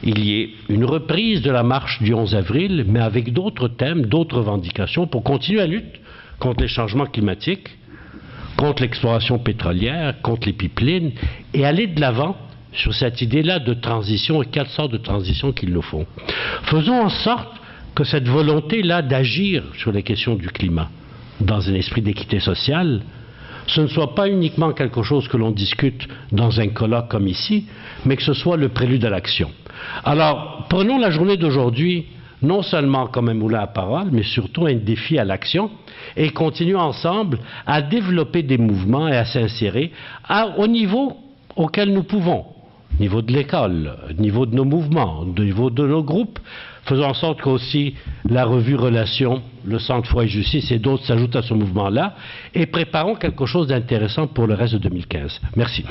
il y ait une reprise de la marche du 11 avril, mais avec d'autres thèmes, d'autres revendications, pour continuer la lutte contre les changements climatiques, contre l'exploration pétrolière, contre les pipelines, et aller de l'avant sur cette idée-là de transition et quelle sorte de transition qu'il nous faut. Faisons en sorte que cette volonté-là d'agir sur les questions du climat, dans un esprit d'équité sociale, ce ne soit pas uniquement quelque chose que l'on discute dans un colloque comme ici, mais que ce soit le prélude à l'action. Alors, prenons la journée d'aujourd'hui, non seulement comme un moulin à parole, mais surtout un défi à l'action, et continuons ensemble à développer des mouvements et à s'insérer au niveau auquel nous pouvons, au niveau de l'école, au niveau de nos mouvements, au niveau de nos groupes. Faisons en sorte qu'aussi la revue Relations, le Centre Foi et Justice et d'autres s'ajoutent à ce mouvement-là et préparons quelque chose d'intéressant pour le reste de 2015. Merci.